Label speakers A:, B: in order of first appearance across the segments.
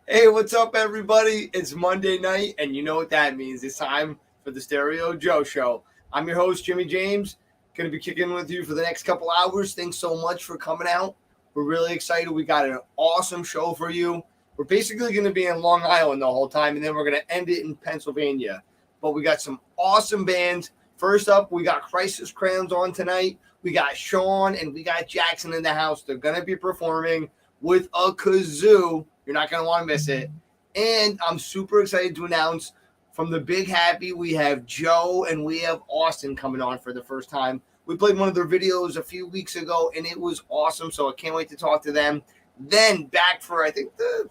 A: Hey, what's up, everybody? It's Monday night, and you know what that means. It's time for the Stereo Joe Show. I'm your host, Jimmy James. Going to be kicking with you for the next couple hours. Thanks so much for coming out. We're really excited. We got an awesome show for you. We're basically going to be in Long Island the whole time, and then we're going to end it in Pennsylvania. But we got some awesome bands. First up, we got Crayons on tonight. We got Sean, and we got Jackson in the house. They're going to be performing with a kazoo. You're not going to want to miss it. And I'm super excited to announce from the Big Happy, we have Joe and we have Austin coming on for the first time. We played one of their videos a few weeks ago, and it was awesome, so I can't wait to talk to them. Then back for, I think, the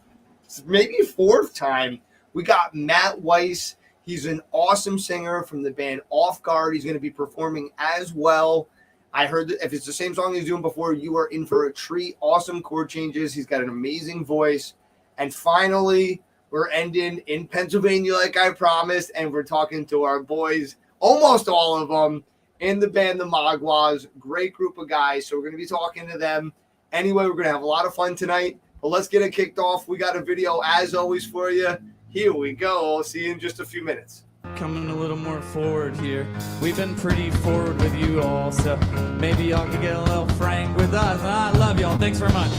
A: maybe fourth time, we got Matt Weiss. He's an awesome singer from the band Off Guard. He's going to be performing as well. I heard that if it's the same song he's doing before, you are in for a treat. Awesome chord changes. He's got an amazing voice. And finally, we're ending in Pennsylvania like I promised, and we're talking to our boys, almost all of them, in the band, the Maguas. Great group of guys, so we're going to be talking to them. Anyway, we're going to have a lot of fun tonight, but let's get it kicked off. We got a video, as always, for you. Here we go. I'll see you in just a few minutes.
B: Coming a little more forward here. We've been pretty forward with you all, so maybe y'all can get a little frank with us. I love y'all. Thanks very much.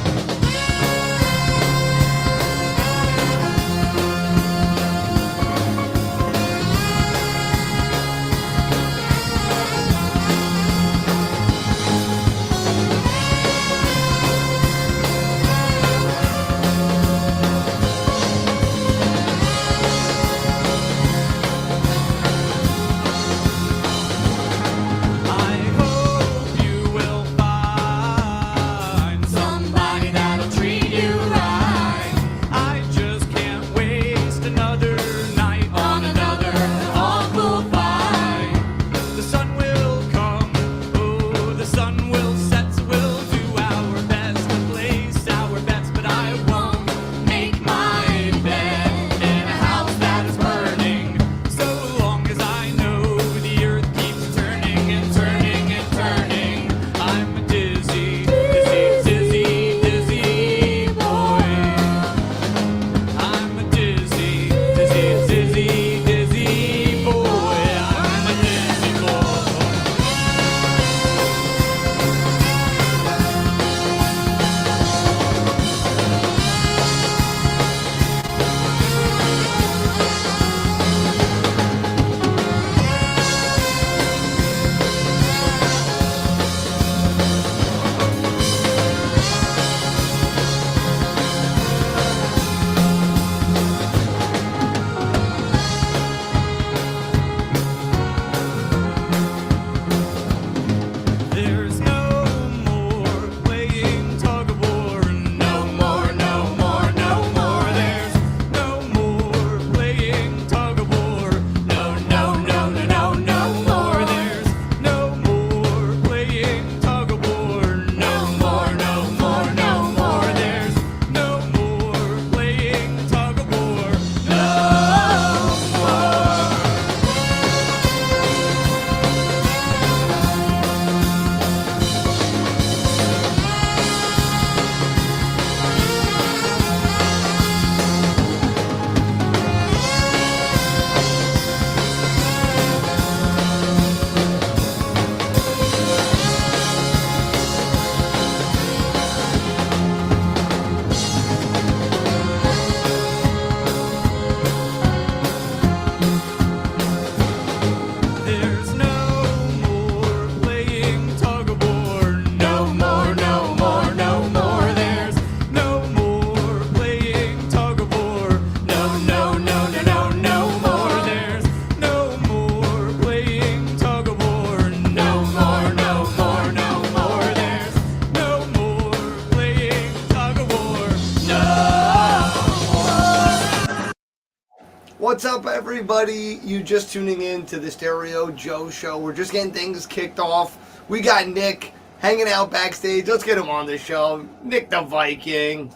A: What's up, everybody? You just tuning in to the Stereo Joe Show. We're just getting things kicked off. We got Nick hanging out backstage. Let's get him on the show. Nick the Viking.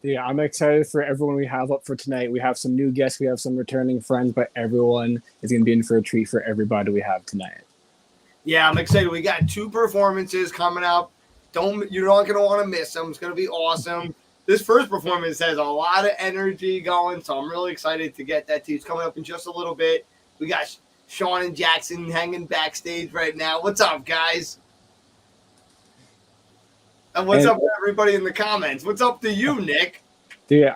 C: Yeah, I'm excited for everyone we have up for tonight. We have some new guests, we have some returning friends, but everyone is going to be in for a treat for everybody we have tonight.
A: Yeah, I'm excited. We got 2 performances coming up. You're not going to want to miss them. It's going to be awesome. this first performance has a lot of energy going, so I'm really excited to get that to you. It's coming up in just a little bit. We got Sean and Jackson hanging backstage right now. What's up, guys? And what's up to everybody in the comments? What's up to you, Nick?
C: Dude,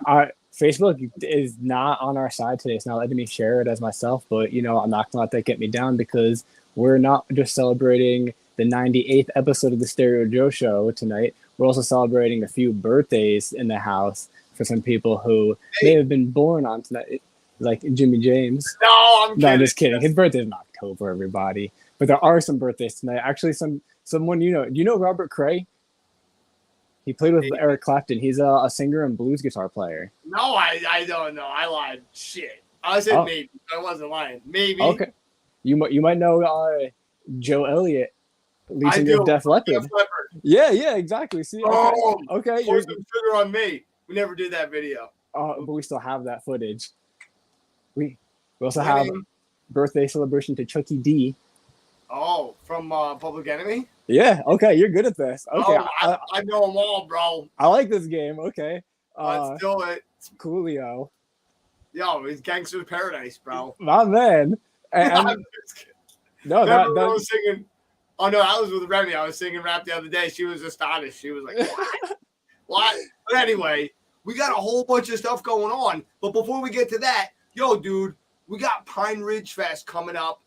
C: Facebook is not on our side today. It's not letting me share it as myself, but, you know, I'm not going to let that get me down because we're not just celebrating the 98th episode of the Stereo Joe Show tonight. We're also celebrating a few birthdays in the house for some people who may have been born on tonight, like Jimmy James.
A: No, I'm
C: just kidding. His birthday's in October, everybody. But there are some birthdays tonight. Actually, someone you know. Do you know Robert Cray? He played with Eric Clapton. He's a singer and blues guitar player.
A: No, I don't know. I lied. Shit. I said maybe. I wasn't lying. Maybe.
C: Okay. You might know Joe Elliott, lead singer of Def Leppard. Yeah, exactly. See, okay.
A: Pour some sugar on me. We never did that video.
C: But we still have that footage. We also have birthday celebration to Chucky D.
A: Oh, from Public Enemy?
C: Yeah, okay, you're good at this. Okay,
A: I know them all, bro.
C: I like this game. Okay.
A: Let's do it.
C: Coolio.
A: Yo, it's Gangster's Paradise, bro.
C: My man. No,
A: I was singing. Oh, no, I was with Remy. I was singing rap the other day. She was astonished. She was like, what? What? But anyway, we got a whole bunch of stuff going on. But before we get to that, yo, dude, we got Pine Ridge Fest coming up.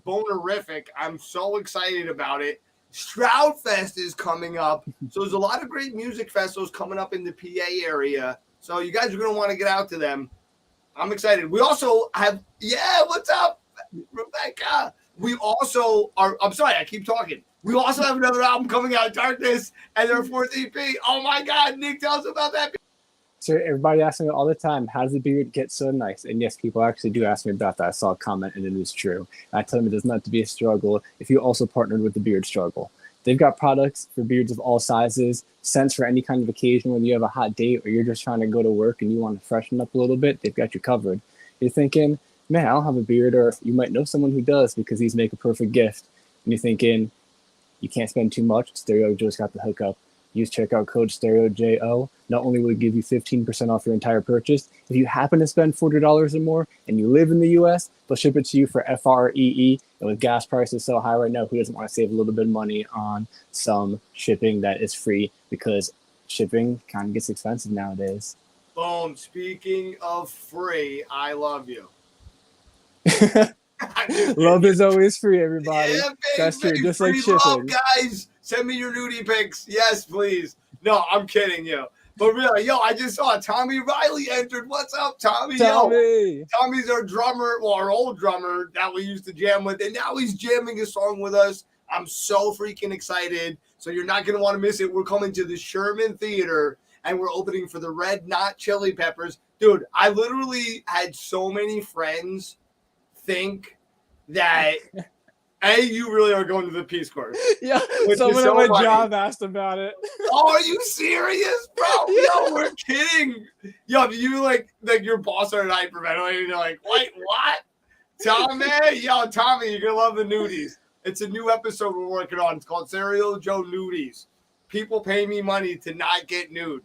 A: Bonerific. I'm so excited about it. Stroud Fest is coming up. So there's a lot of great music festivals coming up in the PA area. So you guys are going to want to get out to them. I'm excited. We also have, what's up, Rebecca? We also are, I'm sorry, I keep talking. We also have another album coming out, Darkness, and their fourth EP. Oh my God, Nick, tell us about that.
C: So everybody asks me all the time, how does the beard get so nice? And yes, people actually do ask me about that. I saw a comment and it is true. And I tell them it does not have to be a struggle if you also partnered with the Beard Struggle. They've got products for beards of all sizes, scents for any kind of occasion, whether you have a hot date or you're just trying to go to work and you want to freshen up a little bit, they've got you covered. You're thinking, man, I don't have a beard, or you might know someone who does because these make a perfect gift. And you're thinking, you can't spend too much. Stereo Joe's got the hookup. Use checkout code StereoJO. Not only will it give you 15% off your entire purchase, if you happen to spend $40 or more and you live in the U.S., they'll ship it to you for FREE. And with gas prices so high right now, who doesn't want to save a little bit of money on some shipping that is free? Because shipping kind of gets expensive nowadays.
A: Boom. Speaking of free, I love you.
C: Love is always free, everybody.
A: Yeah, baby,
C: that's true. Just like
A: shipping.
C: Love,
A: guys, send me your nudie pics. Yes, please. No, I'm kidding you. But really, I just saw Tommy Riley entered. What's up, Tommy?
C: Tommy.
A: Tommy's our drummer, our old drummer that we used to jam with, and now he's jamming a song with us. I'm so freaking excited. So you're not going to want to miss it. We're coming to the Sherman Theater, and we're opening for the Red Hot Chili Peppers. Dude, I literally had so many friends think that you really are going to the Peace Corps.
C: Yeah, someone at my job asked about it.
A: Oh, are you serious, bro? Yo, we're kidding. Yo, do you like your boss are an hyperventilator? And you're like, wait, what? Tommy, Tommy, you're gonna love the nudies. It's a new episode we're working on. It's called Stereo Joe Nudies. People pay me money to not get nude.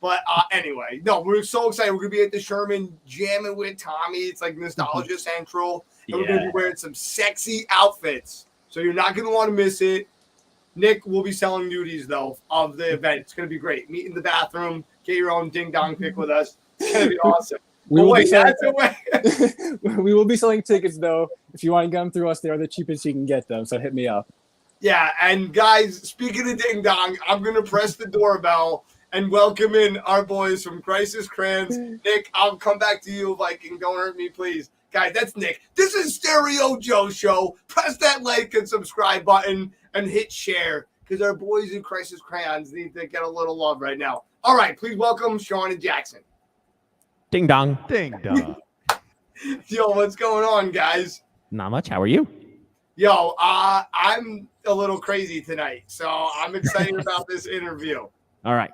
A: But anyway, no, we're so excited. We're going to be at the Sherman jamming with Tommy. It's like Nostalgia Central. And we're going to be wearing some sexy outfits. So you're not going to want to miss it. Nick will be selling nudies, though, of the event. It's going to be great. Meet in the bathroom. Get your own ding-dong pic with us. It's going to be awesome. We
C: will be selling tickets, though. If you want to get them through us, they are the cheapest you can get them. So hit me up.
A: Yeah, and guys, speaking of ding-dong, I'm going to press the doorbell and welcome in our boys from Crisis Crayons. Nick, I'll come back to you, Viking. Don't hurt me, please. Guys, that's Nick. This is Stereo Joe Show. Press that like and subscribe button and hit share because our boys in Crisis Crayons need to get a little love right now. All right, please welcome Sean and Jackson.
D: Ding dong. Ding dong.
A: Yo, what's going on, guys?
D: Not much. How are you?
A: Yo, I'm a little crazy tonight, so I'm excited about this interview.
D: All right.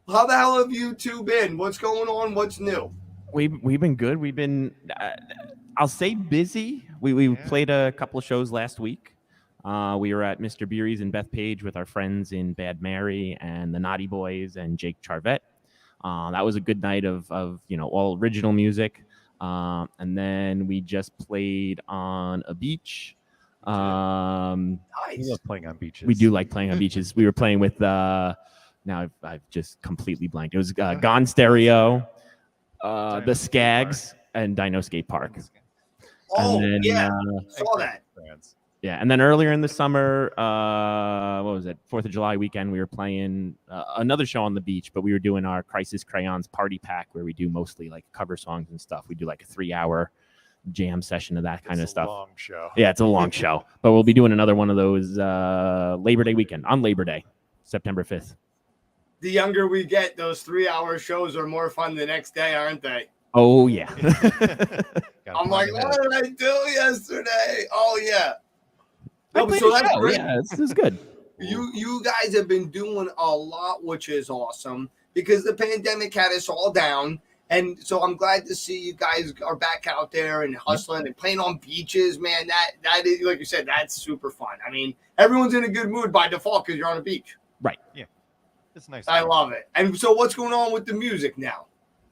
A: How the hell have you two been? What's going on? What's new?
D: We've been good. We've been, I'll say busy. We played a couple of shows last week. We were at Mr. Beery's in Bethpage with our friends in Bad Mary and the Naughty Boys and Jake Charvet. That was a good night of all original music. And then we just played on a beach.
E: We
A: Nice.
E: love playing on beaches.
D: We do like playing on beaches. We were playing with now I've just completely blanked. It was Gone Stereo, the Skags, and Dino Skate Park.
A: Oh,
D: And then,
A: yeah. Saw that.
D: Yeah, and then earlier in the summer, what was it? 4th of July weekend, we were playing another show on the beach, but we were doing our Crisis Crayons party pack where we do mostly like cover songs and stuff. We do like a 3-hour jam session of that kind of stuff.
E: Long show.
D: Yeah, it's a long show, but we'll be doing another one of those Labor Day weekend on Labor Day, September 5th.
A: The younger we get, those 3-hour shows are more fun the next day, aren't they?
D: Oh yeah.
A: I'm like, what did I do yesterday? Oh yeah.
D: I
A: No,
D: played
A: so
D: a
A: that's
D: show.
A: great.
D: Yeah, this is good.
A: You guys have been doing a lot, which is awesome because the pandemic had us all down. And so I'm glad to see you guys are back out there and hustling and playing on beaches, man. That is, like you said, that's super fun. I mean, everyone's in a good mood by default because you're on a beach.
D: Right.
E: Yeah. It's nice.
A: I love it. And so what's going on with the music now?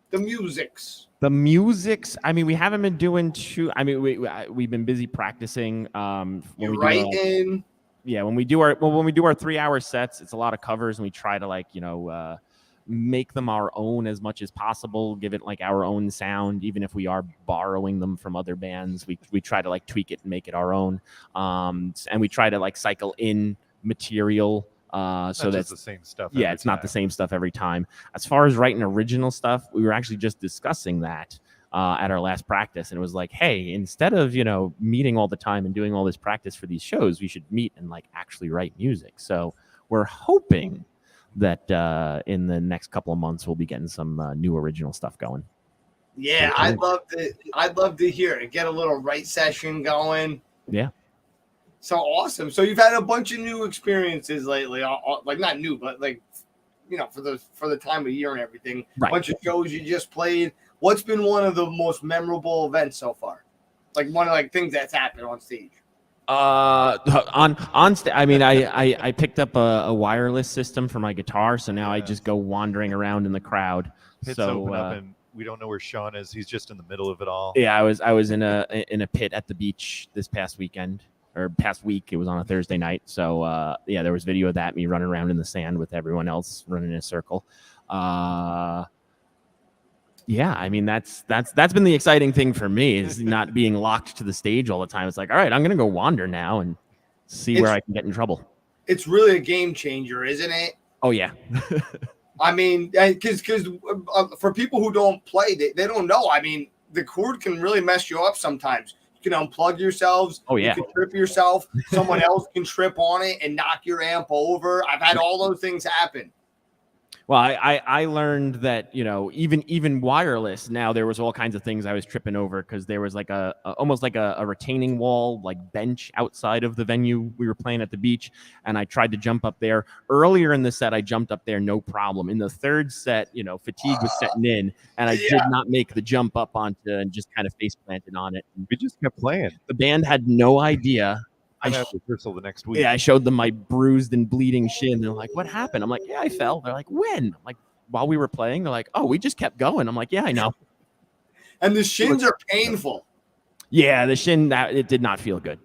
A: The musics.
D: I mean, we haven't been doing too. I mean, we've been busy practicing. When
A: You're
D: we do
A: writing.
D: when we do our 3-hour sets, it's a lot of covers, and we try to make them our own as much as possible, give it like our own sound, even if we are borrowing them from other bands. We try to like tweak it and make it our own. And we try to like cycle in material. So that's
E: the same stuff.
D: Yeah, it's not the same stuff every time. As far as writing original stuff, we were actually just discussing that at our last practice, and it was like, hey, instead of meeting all the time and doing all this practice for these shows, we should meet and like actually write music. So we're hoping that in the next couple of months we'll be getting some new original stuff going.
A: Yeah, I'd love to hear it. Get a little write session going.
D: Yeah.
A: So awesome. So you've had a bunch of new experiences lately, like not new, but like, for the time of year and everything.
D: Right.
A: A bunch of shows you just played. What's been one of the most memorable events so far? Like one of like things that's happened on stage.
D: I mean, I picked up a wireless system for my guitar, so now I just go wandering around in the crowd.
E: Pits open up and we don't know where Sean is. He's just in the middle of it all.
D: Yeah, I was in a pit at the beach this past weekend. Or past week, it was on a Thursday night. So there was video of that, me running around in the sand with everyone else running in a circle. I mean that's been the exciting thing for me, is not being locked to the stage all the time. It's like, all right, I'm gonna go wander now and see where I can get in trouble.
A: It's really a game changer, isn't it?
D: Oh yeah.
A: I mean, because for people who don't play, they don't know. I mean, the cord can really mess you up sometimes. You can unplug yourselves.
D: Oh, yeah.
A: You can trip yourself. Someone else can trip on it and knock your amp over. I've had all those things happen.
D: Well, I learned that, even wireless, now there was all kinds of things I was tripping over because there was like almost like a retaining wall, like bench outside of the venue we were playing at the beach. And I tried to jump up there. Earlier in the set, I jumped up there, no problem. In the third set, fatigue was setting in, and I did not make the jump up onto and just kind of face planted on it.
E: We just kept playing.
D: The band had no idea.
E: I have rehearsal the next week.
D: Yeah, I showed them my bruised and bleeding shin. They're like, what happened? I'm like, yeah, I fell. They're like, when? I'm like, while we were playing. They're like, oh, we just kept going. I'm like, yeah, I know.
A: And the shins are painful.
D: Yeah, the shin, it did not feel good.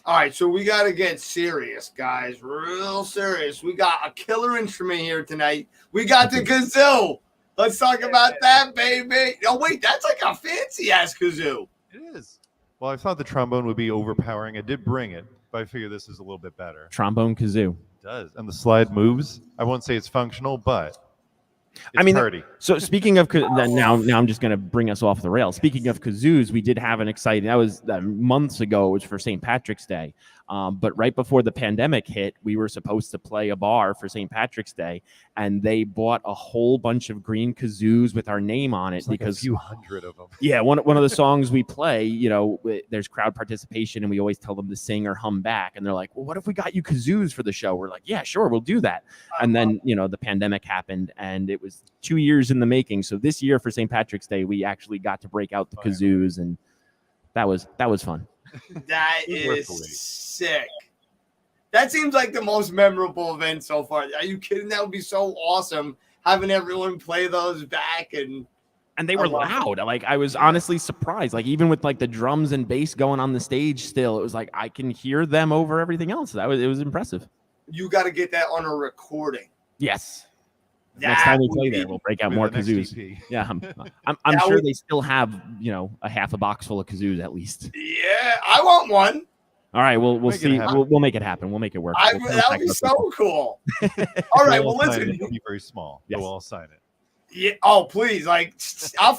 A: All right, so we got to get serious, guys. Real serious. We got a killer instrument here tonight. We got the kazoo. Let's talk about that, baby. Oh, wait, that's like a fancy-ass kazoo.
E: It is. Well, I thought the trombone would be overpowering. I did bring it, but I figure this is a little bit better.
D: Trombone kazoo.
E: It does. And the slide moves. I won't say it's functional, but it's party.
D: So speaking of now I'm just going to bring us off the rails. Speaking of kazoos, we did have an exciting, that was months ago. It was for St. Patrick's Day. But right before the pandemic hit, we were supposed to play a bar for St. Patrick's Day, and they bought a whole bunch of green kazoos with our name on it.
E: It's like
D: because
E: a few hundred of them.
D: Yeah, one of the songs we play, there's crowd participation, and we always tell them to sing or hum back. And they're like, well, what if we got you kazoos for the show? We're like, yeah, sure, we'll do that. And then, the pandemic happened, and it was 2 years in the making. So this year for St. Patrick's Day, we actually got to break out the kazoos, and that was fun.
A: That
E: It was worth
A: is
E: the wait.
A: sick. That seems like the most memorable event so far. Are you kidding? That would be so awesome having everyone play those back and
D: they were loud. Like I was honestly surprised. Like even with like the drums and bass going on the stage, still it was like I can hear them over everything else. It was impressive.
A: you got to get that on a recording.
D: Yes.
A: That
D: Next time we
A: would
D: play
A: be-
D: there, we'll break out
E: With
D: more
E: the next
D: kazoos.
E: EP.
D: Yeah, I'm
A: That
D: sure
A: would-
D: they still have a half a box full of kazoos at least.
A: Yeah, I want one.
D: All right, we'll
E: Make it
D: see.
E: happen.
D: We'll make it happen. We'll make it work. We'll
A: That would be so cool. All right, well,
E: We'll sign
A: listen.
E: it. It'll be very small.
D: Yes.
E: We'll all sign it.
A: Yeah. Oh, please. Like, I'll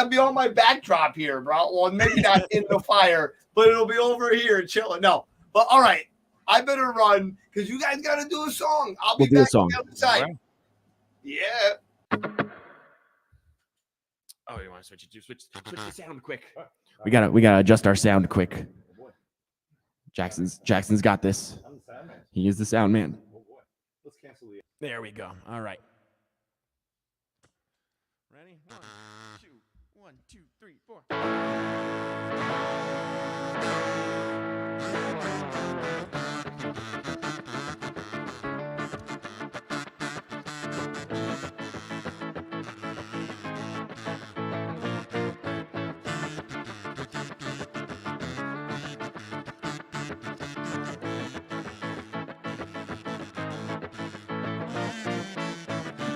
A: be on my backdrop here, bro. Well, maybe not in the fire, but it'll be over here chilling. No, but all right. I better run because you guys got to do a song. I'll be
D: We'll do a
A: back
D: song.
A: on the other side.
E: All right.
A: Yeah.
D: Oh, you want to switch it? Switch the sound quick. We gotta adjust our sound quick. Jackson's got this. He is the sound man.
E: Let's cancel the.
D: There we go. All right. Ready? 1, 2, 3, 4.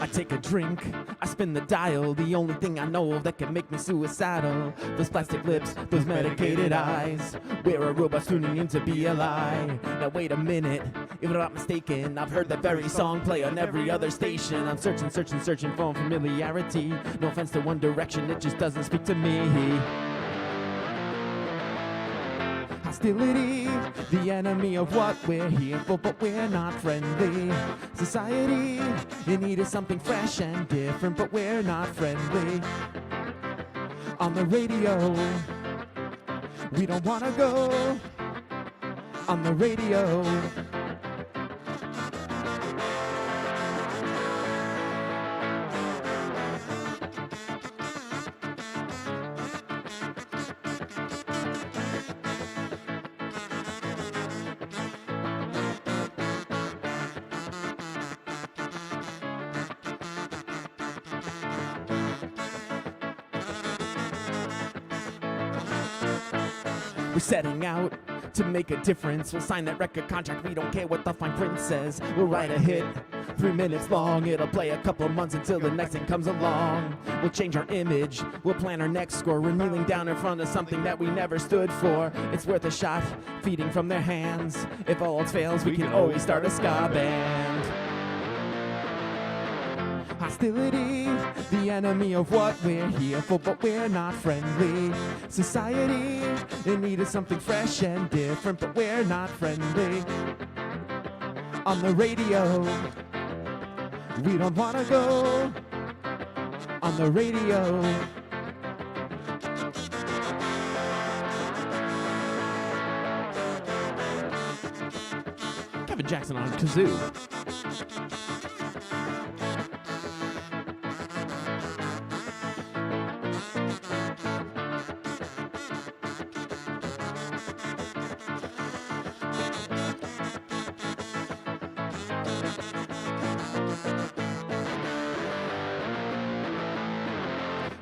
D: I take a drink, I spin the dial. The only thing I know that can make me suicidal. Those plastic lips, those medicated eyes. We're a robot tuning into BLI. Now wait a minute, if I'm not mistaken, I've heard that very song play on every other station. I'm searching for familiarity. No offense to One Direction, it just doesn't speak to me. Hostility, the enemy of what we're here for, but we're not friendly. Society, in need of something fresh and different, but we're not friendly. On the radio, we don't wanna go. On the radio. We're setting out to make a difference. We'll sign that record contract, we don't care what the fine print says. We'll write a hit, 3 minutes long. It'll play a couple of months until the next thing comes along. We'll change our image, we'll plan our next score. We're kneeling down in front of something that we never stood for. It's worth a shot, feeding from their hands. If all else fails, we can always start a ska band. Hostility, the enemy of what we're here for, but we're not friendly. Society, in need of something fresh and different, but we're not friendly. On the radio, we don't wanna go. On the radio. Kevin Jackson on kazoo.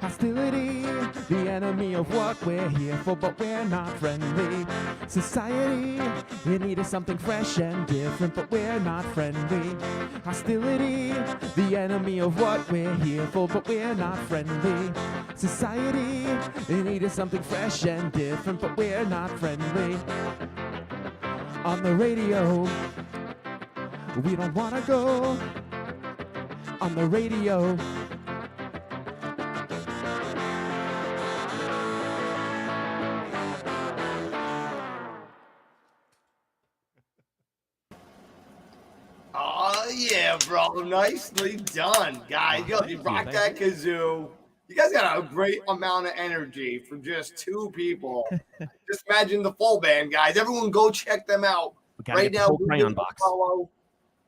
D: Hostility, the enemy of what we're here for, but we're not friendly. Society, in need of something fresh and different, but we're not friendly. Hostility, the enemy of what we're here for, but we're not friendly. Society, in need of something fresh and different, but we're not friendly. On the radio, we don't wanna go. On the radio.
A: Oh, yeah, bro. Nicely done, guys. Yo, you rock that kazoo. You guys got a great amount of energy for just 2 people. Just imagine the full band, guys. Everyone go check them out.
D: We gotta
A: Right
D: get the
A: now,
D: whole
A: go
D: Crayon
A: give them a
D: box.
A: follow.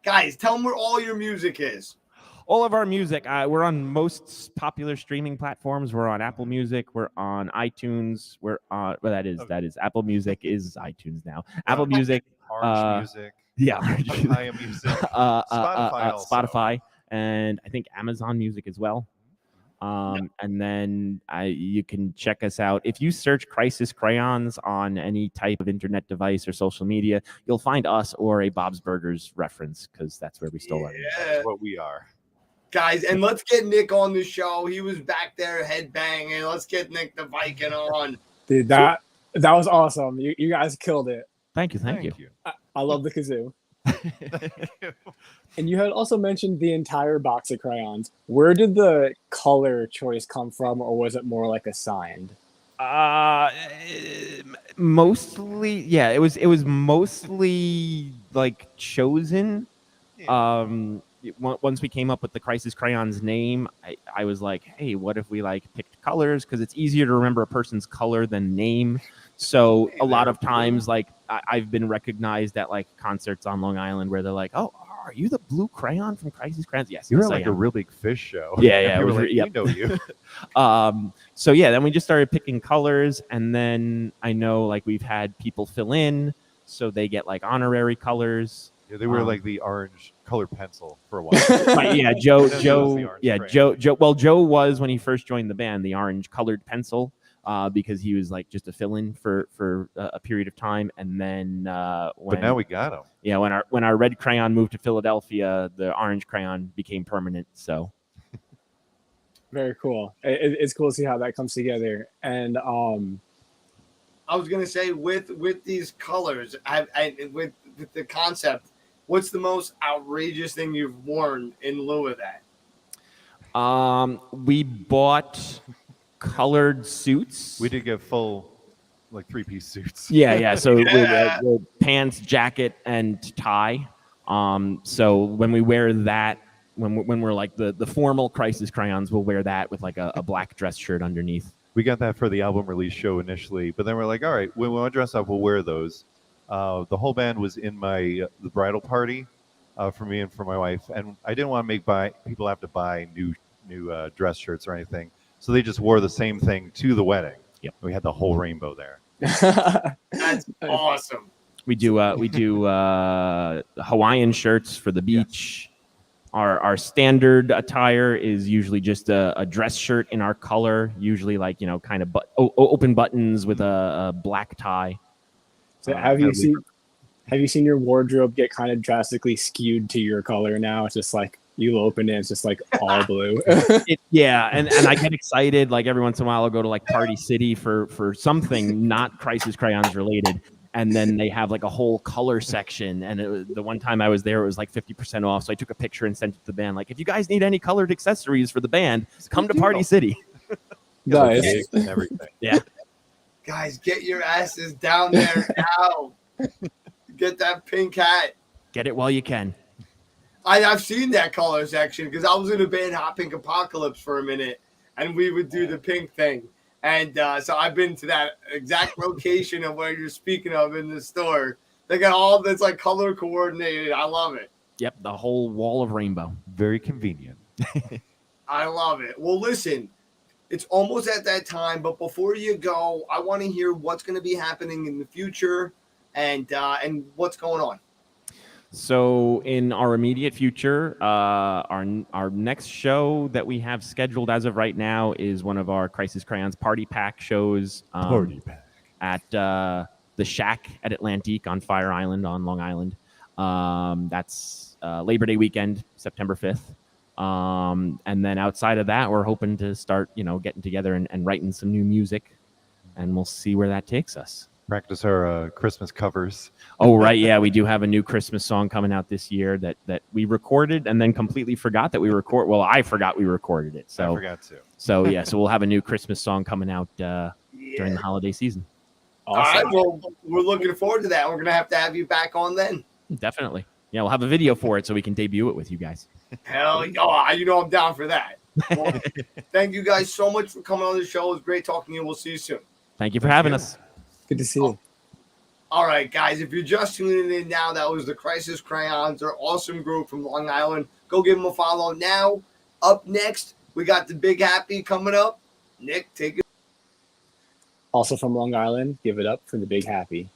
A: Guys, tell them where all your music is.
D: All of our music. We're on most popular streaming platforms. We're on Apple Music. We're on iTunes. We're on. Well, that is Apple Music is iTunes now. Apple Music.
E: Orange Music.
D: Yeah.
E: Papaya Music. Spotify also.
D: Spotify, and I think Amazon Music as well. And then you can check us out. If you search Crisis Crayons on any type of internet device or social media, you'll find us or a Bob's Burgers reference, because that's where we stole our name.
E: That's what we are.
A: Guys, and let's get Nick on the show. He was back there headbanging. Let's get Nick the Viking on.
C: Dude, that was awesome. You guys killed it.
D: Thank you.
C: I love the kazoo.
E: Thank you.
C: And you had also mentioned the entire box of crayons. Where did the color choice come from, or was it more like assigned?
D: Mostly, yeah. It was mostly like chosen.
E: Yeah.
D: Once we came up with the Crisis Crayons name, I was like, hey, what if we like picked colors? Because it's easier to remember a person's color than name. So a lot of times, like I've been recognized at like concerts on Long Island where they're like, oh, are you the blue crayon from Crisis Crayons? Yes,
E: You were
D: yes,
E: like
D: I
E: a
D: am.
E: Real Big Fish show.
D: Yeah,
E: We were
D: it was
E: like,
D: yep.
E: we know you.
D: So yeah, then we just started picking colors, and then I know like we've had people fill in, so they get like honorary colors.
E: Yeah, they were like the orange colored pencil for a while.
D: Right, yeah, Joe.
E: And then there was the orange crayon.
D: Joe. Well, Joe was when he first joined the band, the orange colored pencil, because he was like just a fill-in for a period of time, and then when
E: But now we got them.
D: yeah, when our red crayon moved to Philadelphia, the orange crayon became permanent. So
C: Very cool. It's cool to see how that comes together. And
A: I was gonna say with these colors, with the concept, what's the most outrageous thing you've worn in lieu of that?
D: we bought colored suits.
E: We did get full, like 3-piece suits.
D: Yeah. So
A: Yeah.
D: we pants, jacket, and tie. So when we wear that, when we're like the formal Crisis Crayons, we'll wear that with like a black dress shirt underneath.
E: We got that for the album release show initially, but then we're like, all right, when we want to dress up, we'll wear those. The whole band was in the bridal party for me and for my wife, and I didn't want to make people have to buy new dress shirts or anything, so they just wore the same thing to the wedding.
D: Yep.
E: We had the whole rainbow there.
A: That's awesome.
D: We do Hawaiian shirts for the beach. Our standard attire is usually just a dress shirt in our color, usually like kind of open buttons with a black tie.
C: So have you seen your wardrobe get kind of drastically skewed to your color now? It's just like you open it, it's just like all blue.
D: Yeah, and I get excited like every once in a while. I'll go to like Party City for something not Crisis Crayons related, and then they have like a whole color section. And the one time I was there, it was like 50% off. So I took a picture and sent it to the band. Like, if you guys need any colored accessories for the band, come to Party City.
C: Nice.
E: And everything.
D: Yeah.
A: Guys, get your asses down there now. Get that pink hat.
D: Get it while you can.
A: I've seen that color section because I was in a band, Hot Pink Apocalypse, for a minute, and we would do the pink thing. And so I've been to that exact location of where you're speaking of in the store. They got all this like color coordinated. I love it.
D: Yep, the whole wall of rainbow.
E: Very convenient.
A: I love it. Well, listen, it's almost at that time, but before you go, I want to hear what's going to be happening in the future and what's going on.
D: So in our immediate future, our next show that we have scheduled as of right now is one of our Crisis Crayons Party Pack shows.
E: Party Pack.
D: At the Shack at Atlantique on Fire Island on Long Island. That's Labor Day weekend, September 5th. And then outside of that, we're hoping to start, getting together and writing some new music, and we'll see where that takes us.
E: Practice our Christmas covers.
D: Oh, right. Yeah, we do have a new Christmas song coming out this year that we recorded and then completely forgot that we record. Well, I forgot we recorded it. So
E: I forgot to.
D: So yeah, so we'll have a new Christmas song coming out during the holiday season.
A: Awesome. All right. Well, we're looking forward to that. We're going to have you back on then.
D: Definitely. Yeah, we'll have a video for it so we can debut it with you guys.
A: Hell, I'm down for that. Well, thank you guys so much for coming on the show. It was great talking to you. We'll see you soon.
D: Thank you for having us.
C: Good to see you.
A: All right, guys, if you're just tuning in now, that was the Crisis Crayons. They're an awesome group from Long Island. Go give them a follow now. Up next, we got the Big Happy coming up. Nick, take it.
C: Also from Long Island, give it up for the Big Happy.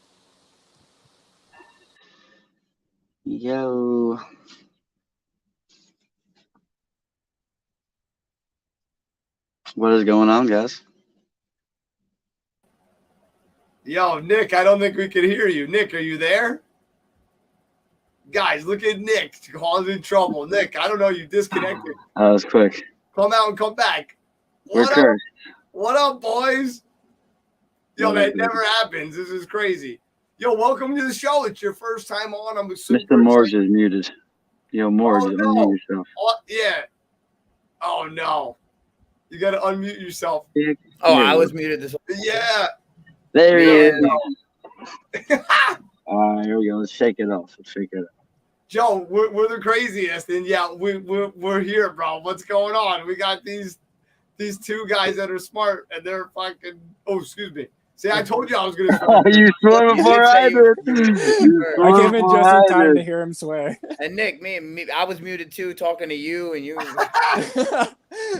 F: Yo. What is going on, guys?
A: Yo, Nick, I don't think we can hear you. Nick, are you there? Guys, look at Nick causing trouble. Nick, I don't know, you disconnected.
F: That was quick.
A: Come out and come back.
F: We're
A: What up?
F: cursed.
A: What up, boys? Yo, that never happens. This is crazy. Yo, welcome to the show. It's your first time on. I'm super
F: Mr. Morgs
A: excited.
F: is muted. Yo, Morgs,
A: Oh, no.
F: unmute yourself.
A: Oh, yeah. Oh, no. You got to unmute yourself.
G: Oh, I was muted this whole
A: Yeah.
F: There he is.
A: Yeah.
F: All right, here we go. Let's shake it off. Let's shake it off.
A: Joe, we're the craziest. And, yeah, we're here, bro. What's going on? We got these two guys that are smart, and they're fucking – oh, excuse me. See, I told you I was going to –
F: Oh, you swore before I did.
C: I came in just in time to hear him swear.
G: And Nick, me, I was muted too, talking to you, and you.
F: That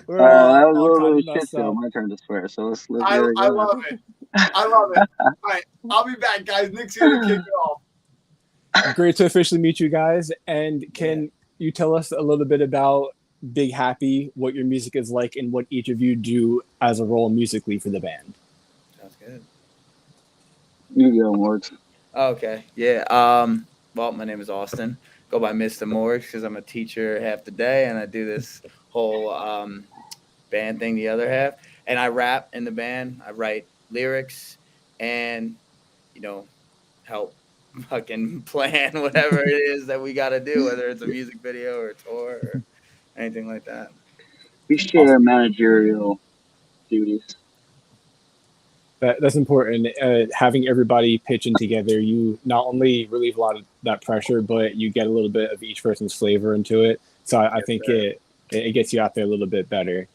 C: We're all
F: was a little bit of
C: cutting
F: shit,
C: us
F: though.
C: up.
F: My turn to swear. So let's
A: I
F: get it going.
A: love it. I love it. All right, I'll be back, guys. Nick's going to kick it off.
C: Great to officially meet you guys. And can you tell us a little bit about Big Happy, what your music is like, and what each of you do as a role musically for the band?
G: Sounds good.
F: You go, Morgs.
G: Okay, yeah. Well, my name is Austin. Go by Mr. Morgs because I'm a teacher half the day, and I do this whole band thing the other half. And I rap in the band. I write lyrics, and help fucking plan whatever it is that we got to do, whether it's a music video or a tour or anything like that.
F: We share managerial duties.
C: That's important. Having everybody pitching together, you not only relieve a lot of that pressure, but you get a little bit of each person's flavor into it. So I think it gets you out there a little bit better.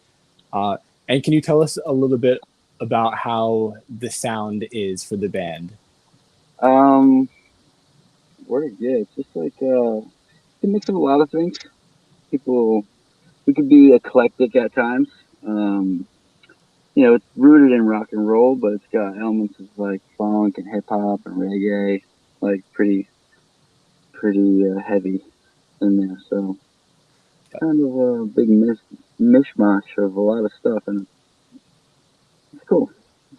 C: And can you tell us a little bit about how the sound is for the band?
F: It's just like a mix of a lot of things. We could be eclectic at times. It's rooted in rock and roll, but it's got elements of like funk and hip hop and reggae, like pretty heavy in there. So kind of a big mishmash of a lot of stuff, and it's cool.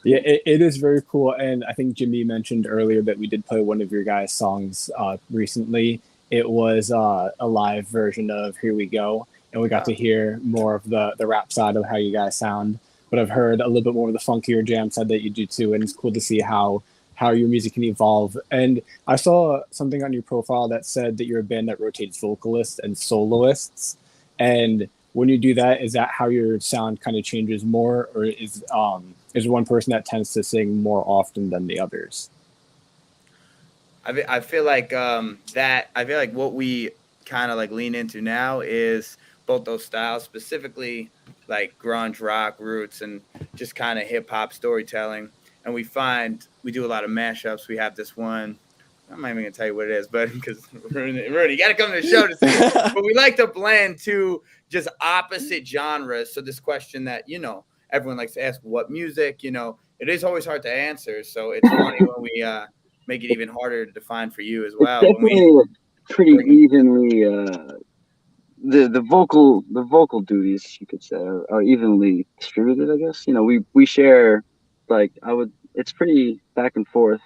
C: Yeah, it is very cool. And I think Jimmy mentioned earlier that we did play one of your guys' songs recently. It was a live version of Here We Go, and we got to hear more of the rap side of how you guys sound. But I've heard a little bit more of the funkier jam side that you do too, and it's cool to see how your music can evolve. And I saw something on your profile that said that you're a band that rotates vocalists and soloists. And when you do that, is that how your sound kind of changes more, or is one person that tends to sing more often than the others?
G: I feel like what we kind of like lean into now is both those styles, specifically like grunge rock roots and just kind of hip hop storytelling. And we do a lot of mashups. We have this one, I'm not even gonna tell you what it is, but because Rudy, you gotta come to the show to see it. But we like to blend two just opposite genres. So this question that, everyone likes to ask, what music, it is always hard to answer. So it's funny when we make it even harder to define for you as well.
F: It's definitely pretty evenly the vocal duties, you could say, are evenly distributed, I guess. We share, it's pretty back and forth.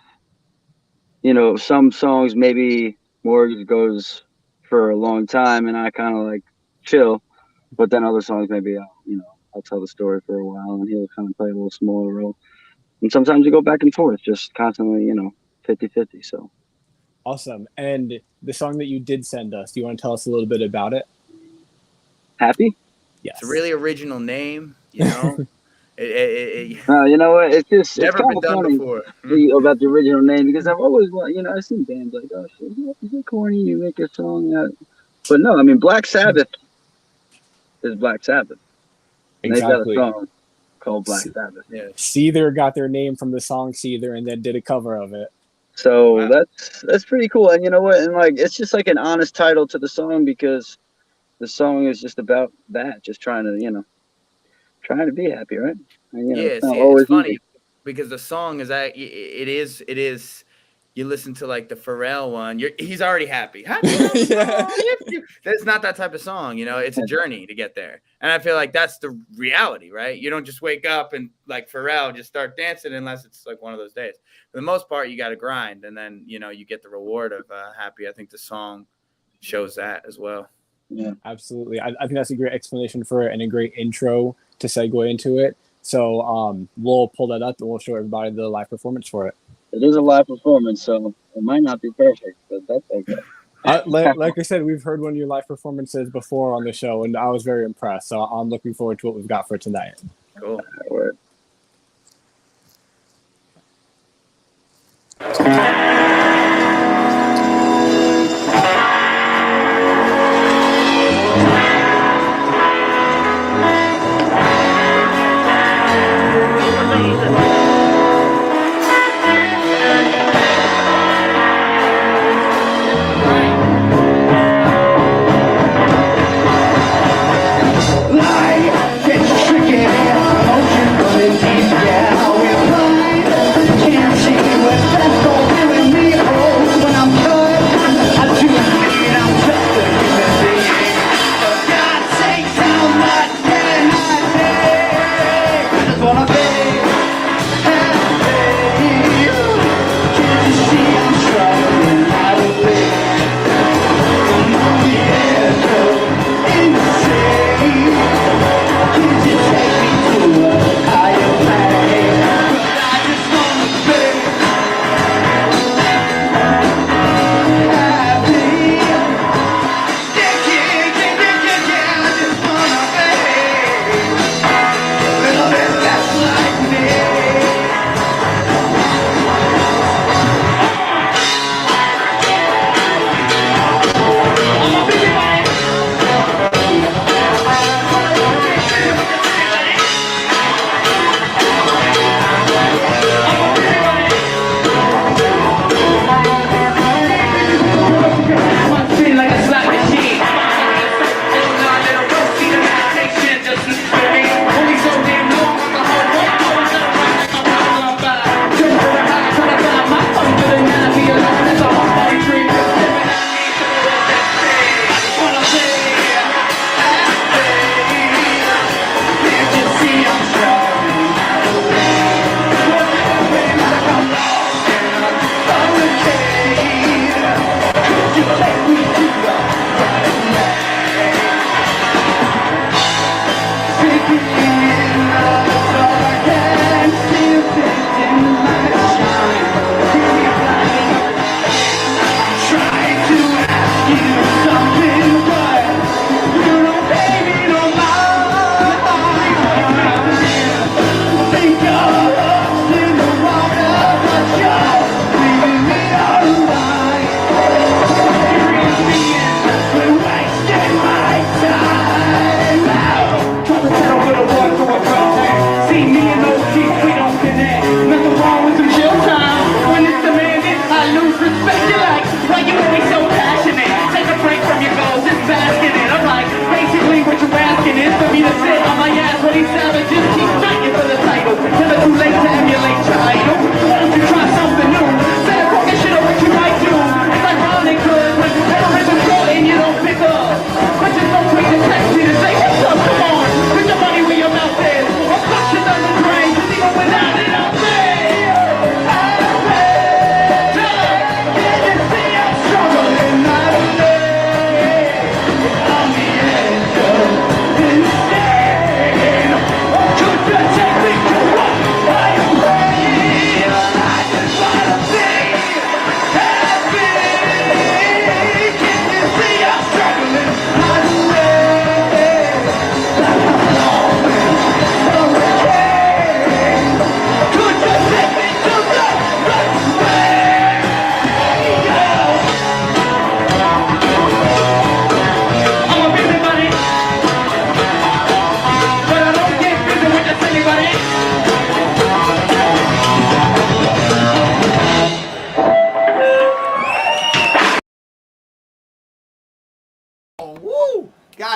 F: Some songs maybe Morgan goes for a long time and I kind of like chill, but then other songs maybe I'll tell the story for a while and he'll kind of play a little smaller role. And sometimes you go back and forth, just constantly, 50-50. So
C: awesome. And the song that you did send us, do you want to tell us a little bit about it?
F: Happy?
C: Yes.
G: It's a really original name,
F: You know what? It's
G: never
F: kind
G: been
F: of
G: done
F: funny
G: before.
F: about the original name because I've always, I've seen bands like, oh shit, is it corny? You make a song that, but no, I mean, Black Sabbath is Black Sabbath.
C: Exactly.
F: They got a song called Black Sabbath.
G: Yeah.
C: Seether got their name from the song Seether and then did a cover of it.
F: So
G: Wow.
F: that's pretty cool. And you know what? And like it's just like an honest title to the song because the song is just about that, just trying to be happy, right? And
G: Yeah,
F: it's not
G: it's
F: always
G: funny
F: easy.
G: because the song is that it is. You listen to like the Pharrell one, he's already happy. Happy.
B: Yeah.
G: It's not that type of song, it's a journey to get there. And I feel like that's the reality, right? You don't just wake up and like Pharrell just start dancing unless it's like one of those days. For the most part, you got to grind, and then you get the reward of happy. I think the song shows that as well.
F: Yeah.
C: Absolutely. I think that's a great explanation for it and a great intro to segue into it. So we'll pull that up and we'll show everybody the live performance for it.
F: It is a live performance, so it might not be perfect, but that's okay.
C: Like I said, we've heard one of your live performances before on the show, and I was very impressed. So I'm looking forward to what we've got for tonight.
G: Cool.
F: Word.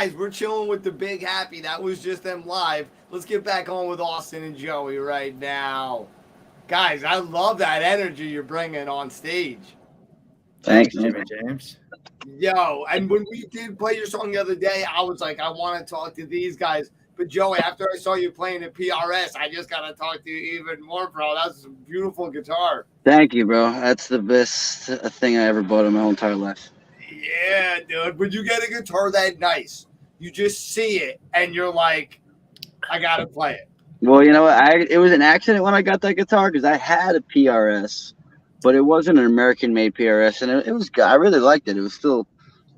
A: guys, we're chilling with the Big Happy. That was just them live. Let's get back on with Austin and Joey right now. Guys, I love that energy you're bringing on stage.
G: Thanks, Jimmy James.
A: Yo, and when we did play your song the other day, I was like, I want to talk to these guys. But Joey, after I saw you playing at PRS, I just got to talk to you even more, bro. That's a beautiful guitar.
F: Thank you, bro. That's the best thing I ever bought in my whole entire life.
A: Yeah, dude. When you get a guitar that nice, you just see it and you're like, I got to play it.
F: Well, you know what? It was an accident when I got that guitar because I had a PRS, but it wasn't an American-made PRS, and it was. I really liked it. It was still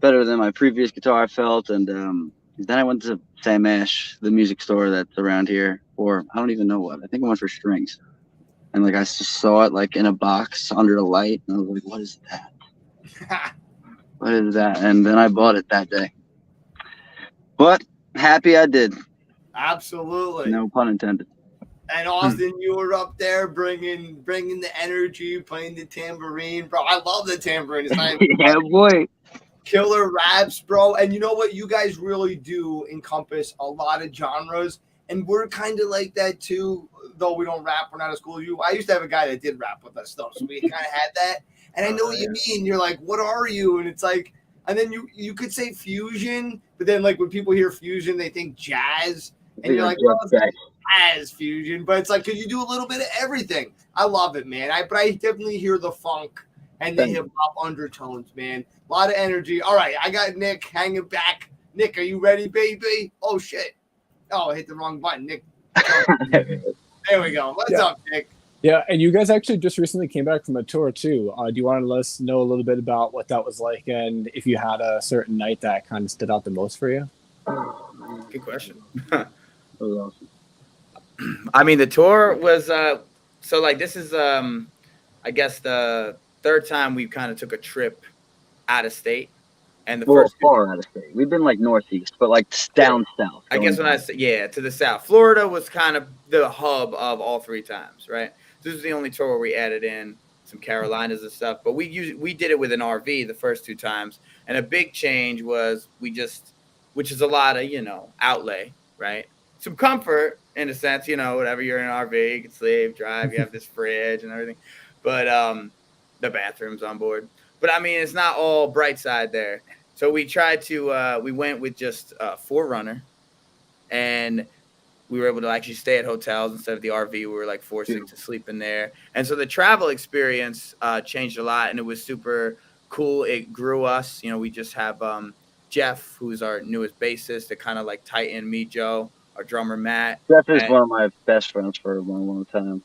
F: better than my previous guitar, I felt. And then I went to Sam Ash, the music store that's around here, or I don't even know what. I think I went for strings, and like I just saw it like in a box under a light, and I was like, "What is that? What is that?" And then I bought it that day. But happy I did.
A: Absolutely.
F: No pun intended.
A: And Austin, you were up there bringing the energy, playing the tambourine, bro. I love the tambourine. It's not
F: Yeah, boy.
A: Killer raps, bro. And you know what? You guys really do encompass a lot of genres, and we're kind of like that too. Though we don't rap, we're not as cool as you. I used to have a guy that did rap with us, though, so we kind of had that. And I know what you mean. You're like, what are you? And it's like, and then you could say fusion, but then like when people hear fusion, they think jazz. And you're like, well, it's like jazz fusion, but it's like, because you do a little bit of everything. I love it, man. But I definitely hear the funk and the hip hop undertones, man. A lot of energy. All right, I got Nick hanging back. Nick, are you ready, baby? Oh shit! Oh, I hit the wrong button, Nick. There we go. What's up, Nick?
C: Yeah, and you guys actually just recently came back from a tour too. Do you want to let us know a little bit about what that was like, and if you had a certain night that kind of stood out the most for you?
G: Good question. I mean, the tour was so like this is I guess the third time we kind of took a trip out of state, and the first
F: far out of state. We've been like northeast, but like down south.
G: I guess when I say to the south, Florida was kind of the hub of all three times, right? This was the only tour where we added in some Carolinas and stuff, but we did it with an RV the first two times, and a big change was which is a lot of outlay, right? Some comfort in a sense, whatever, you're in an RV, you can sleep, drive, you have this fridge and everything, but the bathroom's on board. But I mean, it's not all bright side there. So we tried to we went with just a 4Runner, and we were able to actually stay at hotels instead of the RV. We were like forcing to sleep in there, and so the travel experience changed a lot, and it was super cool. It grew us. We just have Jeff, who's our newest bassist, to kind of like tighten me, Joe, our drummer Matt.
F: Jeff is one of my best friends for a long, long time.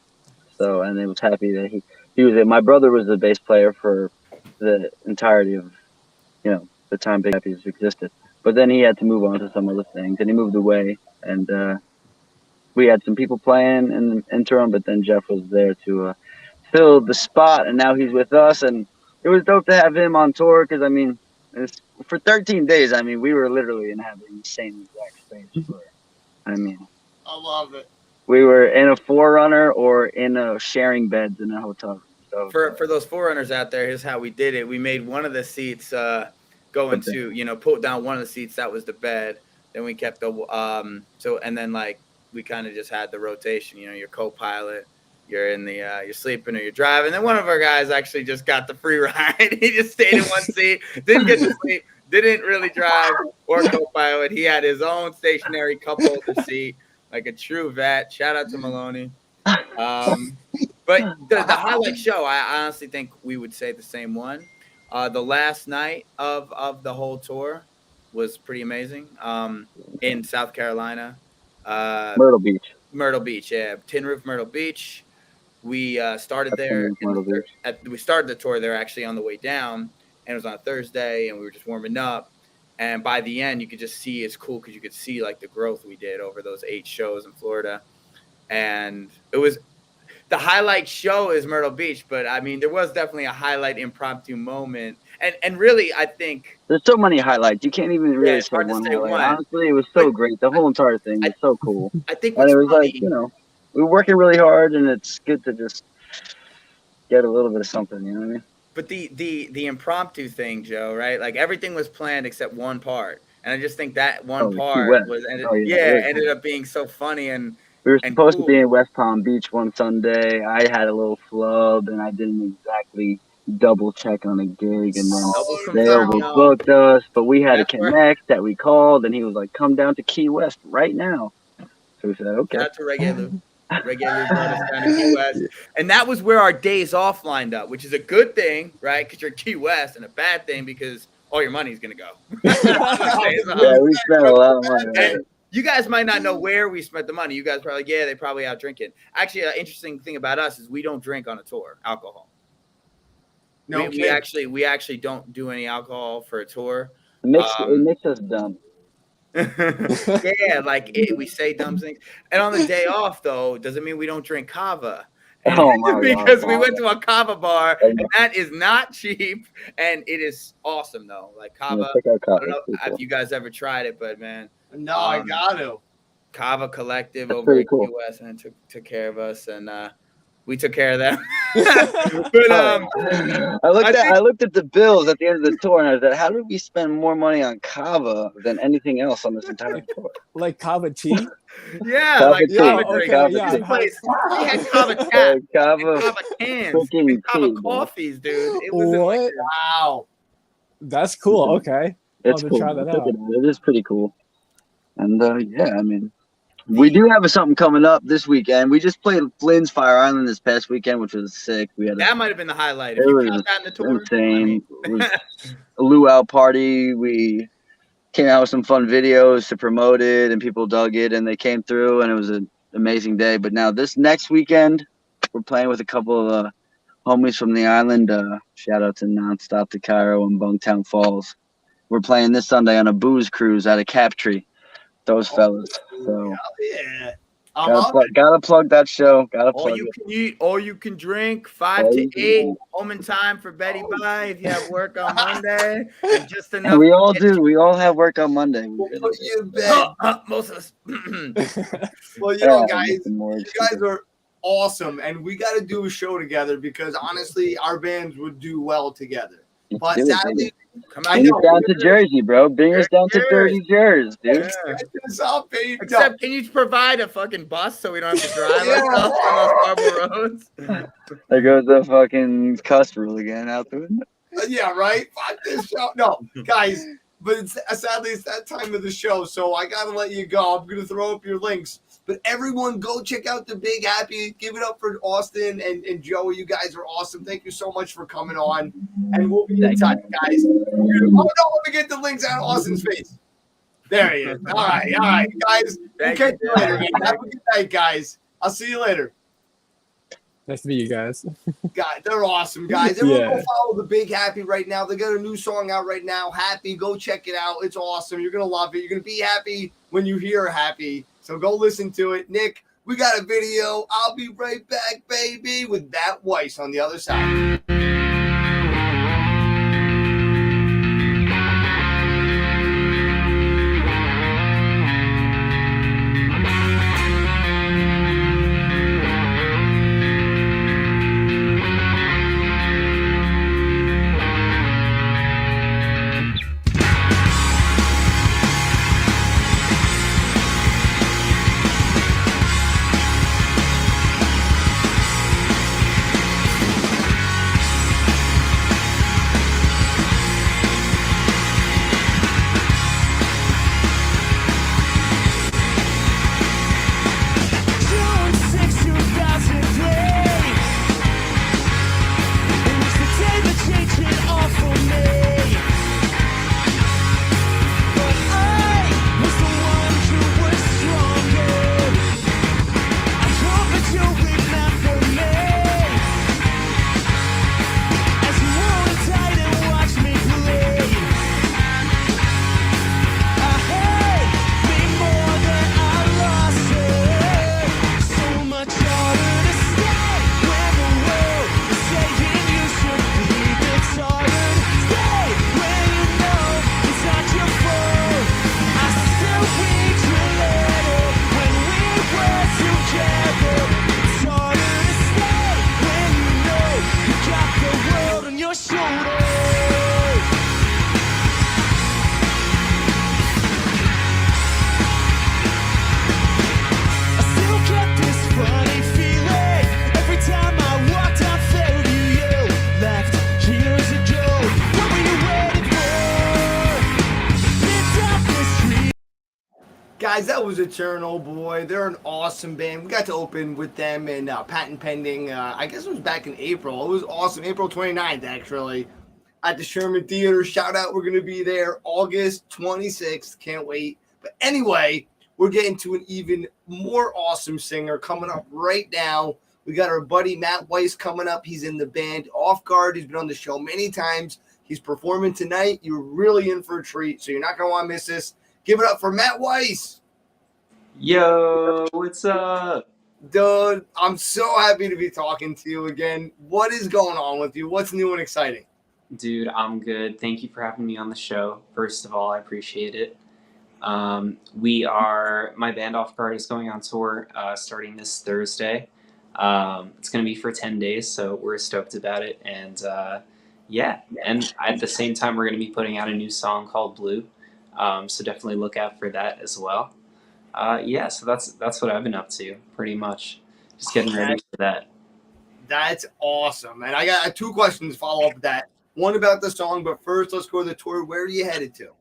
F: So, and I was happy that he was it. My brother was the bass player for the entirety of, the time Big Happy's existed. But then he had to move on to some other things, and he moved away. And we had some people playing in the interim, but then Jeff was there to fill the spot, and now he's with us. And it was dope to have him on tour because, I mean, for 13 days, I mean, we were literally inhabiting the same exact space. I
A: love it.
F: We were in a 4Runner or in a sharing beds in a hotel. So
G: for those 4Runners out there, here's how we did it. We made one of the seats go into, put down one of the seats, that was the bed. Then we kept the and then like we kind of just had the rotation. Your co-pilot, you're in the you're sleeping or you're driving. Then one of our guys actually just got the free ride. He just stayed in one seat, didn't get to sleep, didn't really drive or co-pilot. He had his own stationary cup holder seat, like a true vet. Shout out to Maloney. But the highlight show, I honestly think we would say the same one. The last night of the whole tour was pretty amazing. In South Carolina,
F: Myrtle Beach,
G: yeah, Tin Roof, Myrtle Beach. We started there. We started the tour there actually on the way down, and it was on a Thursday, and we were just warming up. And by the end, you could just see it's cool because you could see like the growth we did over those 8 shows in Florida, and it was. The highlight show is Myrtle Beach, but I mean, there was definitely a highlight impromptu moment. And really, I think
F: there's so many highlights. You can't even really say one highlight. Honestly, it was so great. The whole entire thing was so cool.
G: I think
F: and it was funny, like, we were working really hard, and it's good to just get a little bit of something, you know what I mean?
G: But the impromptu thing, Joe, right? Like everything was planned except one part. And I just think that one
F: Key
G: part
F: West.
G: was ended,
F: Oh, yeah.
G: ended up being so funny and
F: We were supposed
G: cool.
F: to be in West Palm Beach one Sunday. I had a little flub, and I didn't exactly double check on a gig, and then they overbooked us. But we had a connect that we called, and he was like, "Come down to Key West right now." So we said, "Okay."
G: Shout out to Reggae Lou. Reggae Lou brought us down to Key West, and that was where our days off lined up, which is a good thing, right? Because you're Key West, and a bad thing because all your money's gonna go.
F: Yeah, we spent a lot of money.
G: And you guys might not know where we spent the money. You guys probably they probably out drinking. Actually, an interesting thing about us is we don't drink on a tour alcohol. No, we actually don't do any alcohol for a tour.
F: It makes us dumb.
G: Yeah, like we say dumb things. And on the day off, though, doesn't mean we don't drink kava. Because we went to a kava bar, and that is not cheap, and it is awesome though. Like kava, I don't know if you guys ever tried it, but man,
A: no, I got to.
G: Kava Collective over at Key West, and took care of us, and we took care of them. But
F: I looked at the bills at the end of the tour, and I said, "How did we spend more money on kava than anything else on this entire tour?"
C: Like kava tea?
G: Yeah,
F: kava
G: like
F: tea.
G: kava drink.
F: Kava
G: This place, we had kava taps, kava cans, and kava
F: tea,
G: coffees, dude. It was
C: what?
A: Wow.
C: That's cool. Okay.
F: It's
C: I'll
F: cool.
C: try that out.
F: It is pretty cool. And yeah, I mean, we do have something coming up this weekend. We just played Flynn's Fire Island this past weekend, which was sick. We had
G: that might have been the highlight.
F: It was insane. It was a luau party. We came out with some fun videos to promote it, and people dug it, and they came through, and it was an amazing day. But now this next weekend, we're playing with a couple of homies from the island. Shout out to Nonstop to Cairo and Bungtown Falls. We're playing this Sunday on a booze cruise out of Captree. Those fellas. So
A: yeah.
F: Gotta plug that show. Gotta
G: all
F: plug
G: you
F: it.
G: can eat, all you can drink, 5 to 8, home in time for Betty Bye if you have work on Monday. And just enough.
F: And we all do. We all have work on Monday.
A: We'll put you in bed.
G: Most of us.
A: Well, you know, guys, you guys are awesome, and we got to do a show together because honestly, our bands would do well together. But sadly,
F: bring us down to Jersey, bro. Bring us down to dirty Jersey, dude.
A: Yeah.
G: Except, can you provide a fucking bus so we don't have to drive ourselves on those marble roads?
F: There goes the fucking cuss rule again out the window.
A: Yeah, right. Fuck this show. No, guys, but sadly it's that time of the show, so I gotta let you go. I'm gonna throw up your links. But everyone, go check out the Big Happy. Give it up for Austin and Joey. You guys are awesome. Thank you so much for coming on. And we'll be in touch, guys. Oh, no, let me get the links out of Austin's face. There he is. All right, guys. We'll catch you later. Have a good night, guys. I'll see you later.
C: Nice to meet you guys.
A: Guys, they're awesome, guys. Everyone go follow the Big Happy right now. They got a new song out right now, Happy. Go check it out. It's awesome. You're going to love it. You're going to be happy when you hear Happy. So go listen to it. Nick, we got a video. I'll be right back, baby, with Matt Weiss on the other side. guys, that was Eternal Boy. They're an awesome band. We got to open with them in Patent Pending. I guess it was back in April. It was awesome. April 29th, actually, at the Sherman Theater. Shout out. We're going to be there August 26th. Can't wait. But anyway, we're getting to an even more awesome singer coming up right now. We got our buddy Matt Weiss coming up. He's in the band Off Guard. He's been on the show many times. He's performing tonight. You're really in for a treat, so you're not going to want to miss this. Give it up for Matt Weiss.
H: Yo, what's up?
A: Dude, I'm so happy to be talking to you again. What is going on with you? What's new and exciting?
H: Dude, I'm good. Thank you for having me on the show. First of all, I appreciate it. My band Off Guard is going on tour starting this Thursday. It's going to be for 10 days, so we're stoked about it. And and at the same time, we're going to be putting out a new song called Blue. So definitely look out for that as well. So that's what I've been up to, pretty much. Just getting ready for that.
A: That's awesome. And I got two questions to follow up with that. One about the song, but first let's go to the tour. Where are you headed to?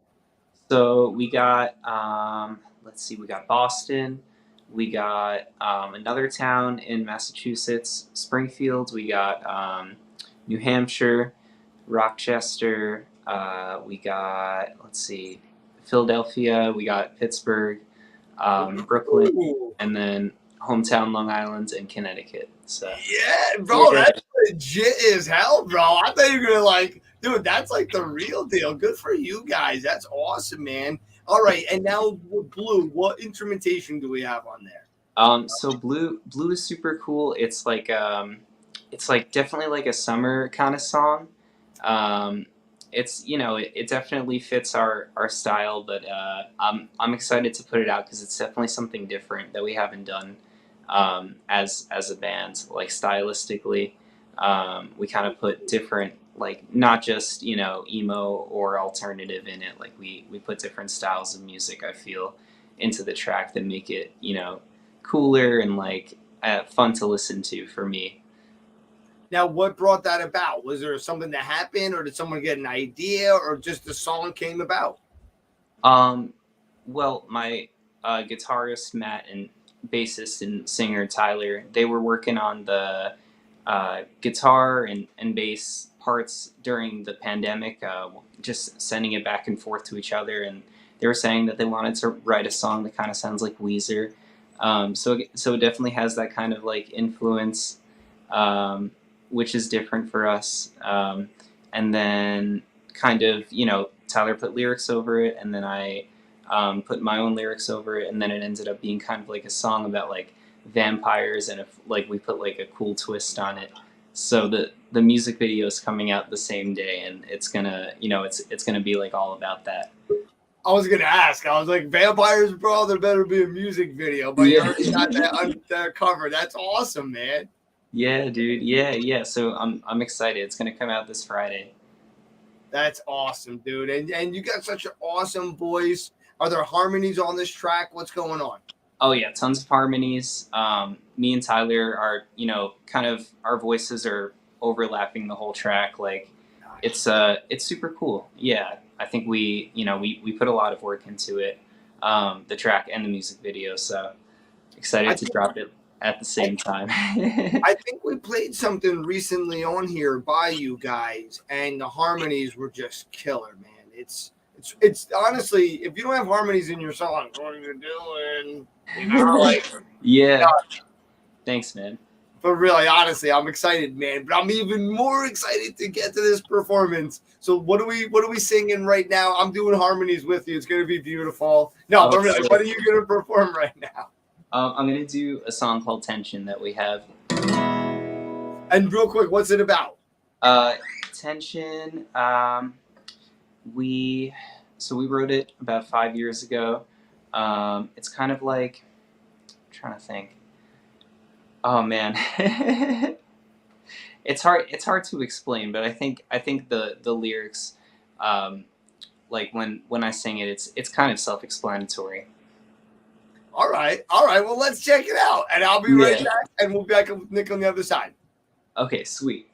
H: So we got, we got Boston. We got another town in Massachusetts, Springfield. We got New Hampshire, Rochester. We got, Philadelphia. We got Pittsburgh, Brooklyn, and then hometown Long Island and Connecticut. So
A: yeah, bro, that's legit as hell, bro. I thought you were gonna dude, that's like the real deal. Good for you guys. That's awesome, man. All right, and now Blue. What instrumentation do we have on there?
H: So Blue is super cool. It's like definitely like a summer kind of song. It's it definitely fits our style, but I'm excited to put it out because it's definitely something different that we haven't done as a band. Like stylistically, we kind of put different, like not just emo or alternative in it. Like we put different styles of music, I feel, into the track that make it cooler and fun to listen to for me.
A: Now, what brought that about? Was there something that happened, or did someone get an idea, or just the song came about?
H: Well, my guitarist Matt and bassist and singer Tyler, they were working on the guitar and bass parts during the pandemic, just sending it back and forth to each other, and they were saying that they wanted to write a song that kind of sounds like Weezer. So it definitely has that kind of influence. Which is different for us. And then kind of, Tyler put lyrics over it, and then I put my own lyrics over it, and then it ended up being kind of like a song about vampires, and we put a cool twist on it. So the music video is coming out the same day, and it's gonna, it's gonna be all about that.
A: I was gonna ask. I was like, vampires, bro. There better be a music video, but you already got that covered. That's awesome, man.
H: Yeah, dude. Yeah. So I'm excited. It's gonna come out this Friday.
A: That's awesome, dude. And you got such an awesome voice. Are there harmonies on this track? What's going on?
H: Oh yeah, tons of harmonies. Me and Tyler are, kind of our voices are overlapping the whole track. It's super cool. Yeah, I think we put a lot of work into it, the track and the music video. So excited to drop it at the same time.
A: I think we played something recently on here by you guys, and the harmonies were just killer, man. It's honestly, if you don't have harmonies in your song, what are you doing?
H: Yeah. Thanks, man.
A: But really, honestly, I'm excited, man. But I'm even more excited to get to this performance. So what are we singing right now? I'm doing harmonies with you. It's gonna be beautiful. No, but really, what are you gonna perform right now?
H: I'm going to do a song called Tension that we have.
A: And real quick, what's it about?
H: Tension, we wrote it about 5 years ago. It's kind of I'm trying to think. Oh man. It's hard to explain, but I think the lyrics, when I sing it, it's kind of self-explanatory.
A: All right. Well, let's check it out, and I'll be right back, and we'll be back with Nick on the other side.
H: Okay, sweet.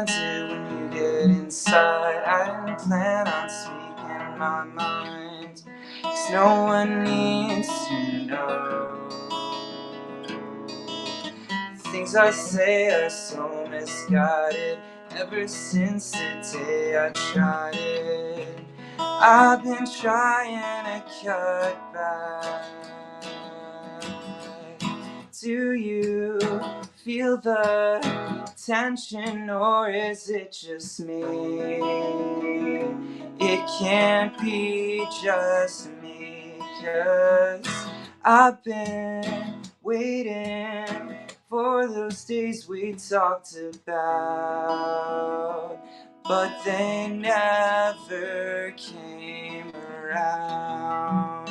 H: understand it when you get inside. I didn't plan on speaking my mind, 'cause no one needs to know. The things I say are so misguided. Ever since the day I tried it, I've been trying to cut back. Do you feel the tension, or is it just me? It can't be just me, 'cause I've been waiting for those days we talked about, but they never came around.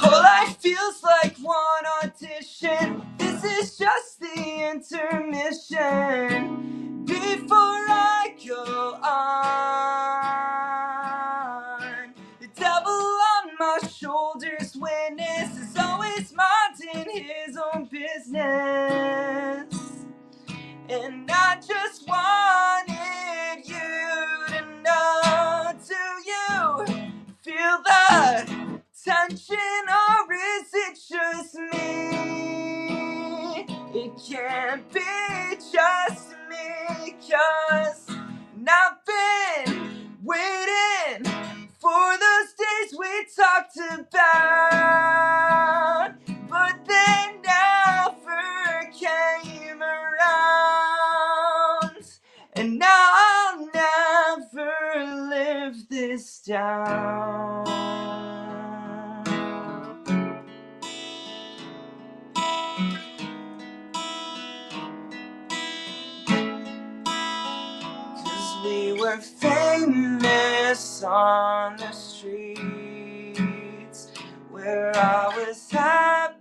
H: Whole life feels like one audition. This is just the intermission before I go on. The devil on my shoulders, witness, is always minding his own business. And I just wanted you to know, do you feel the tension, or is it just me? It can't be just me, 'cause I've been waiting for those days we talked about, but they never came around. And now I'll never live this down. 'Cause we were famous on the streets, where I was happiest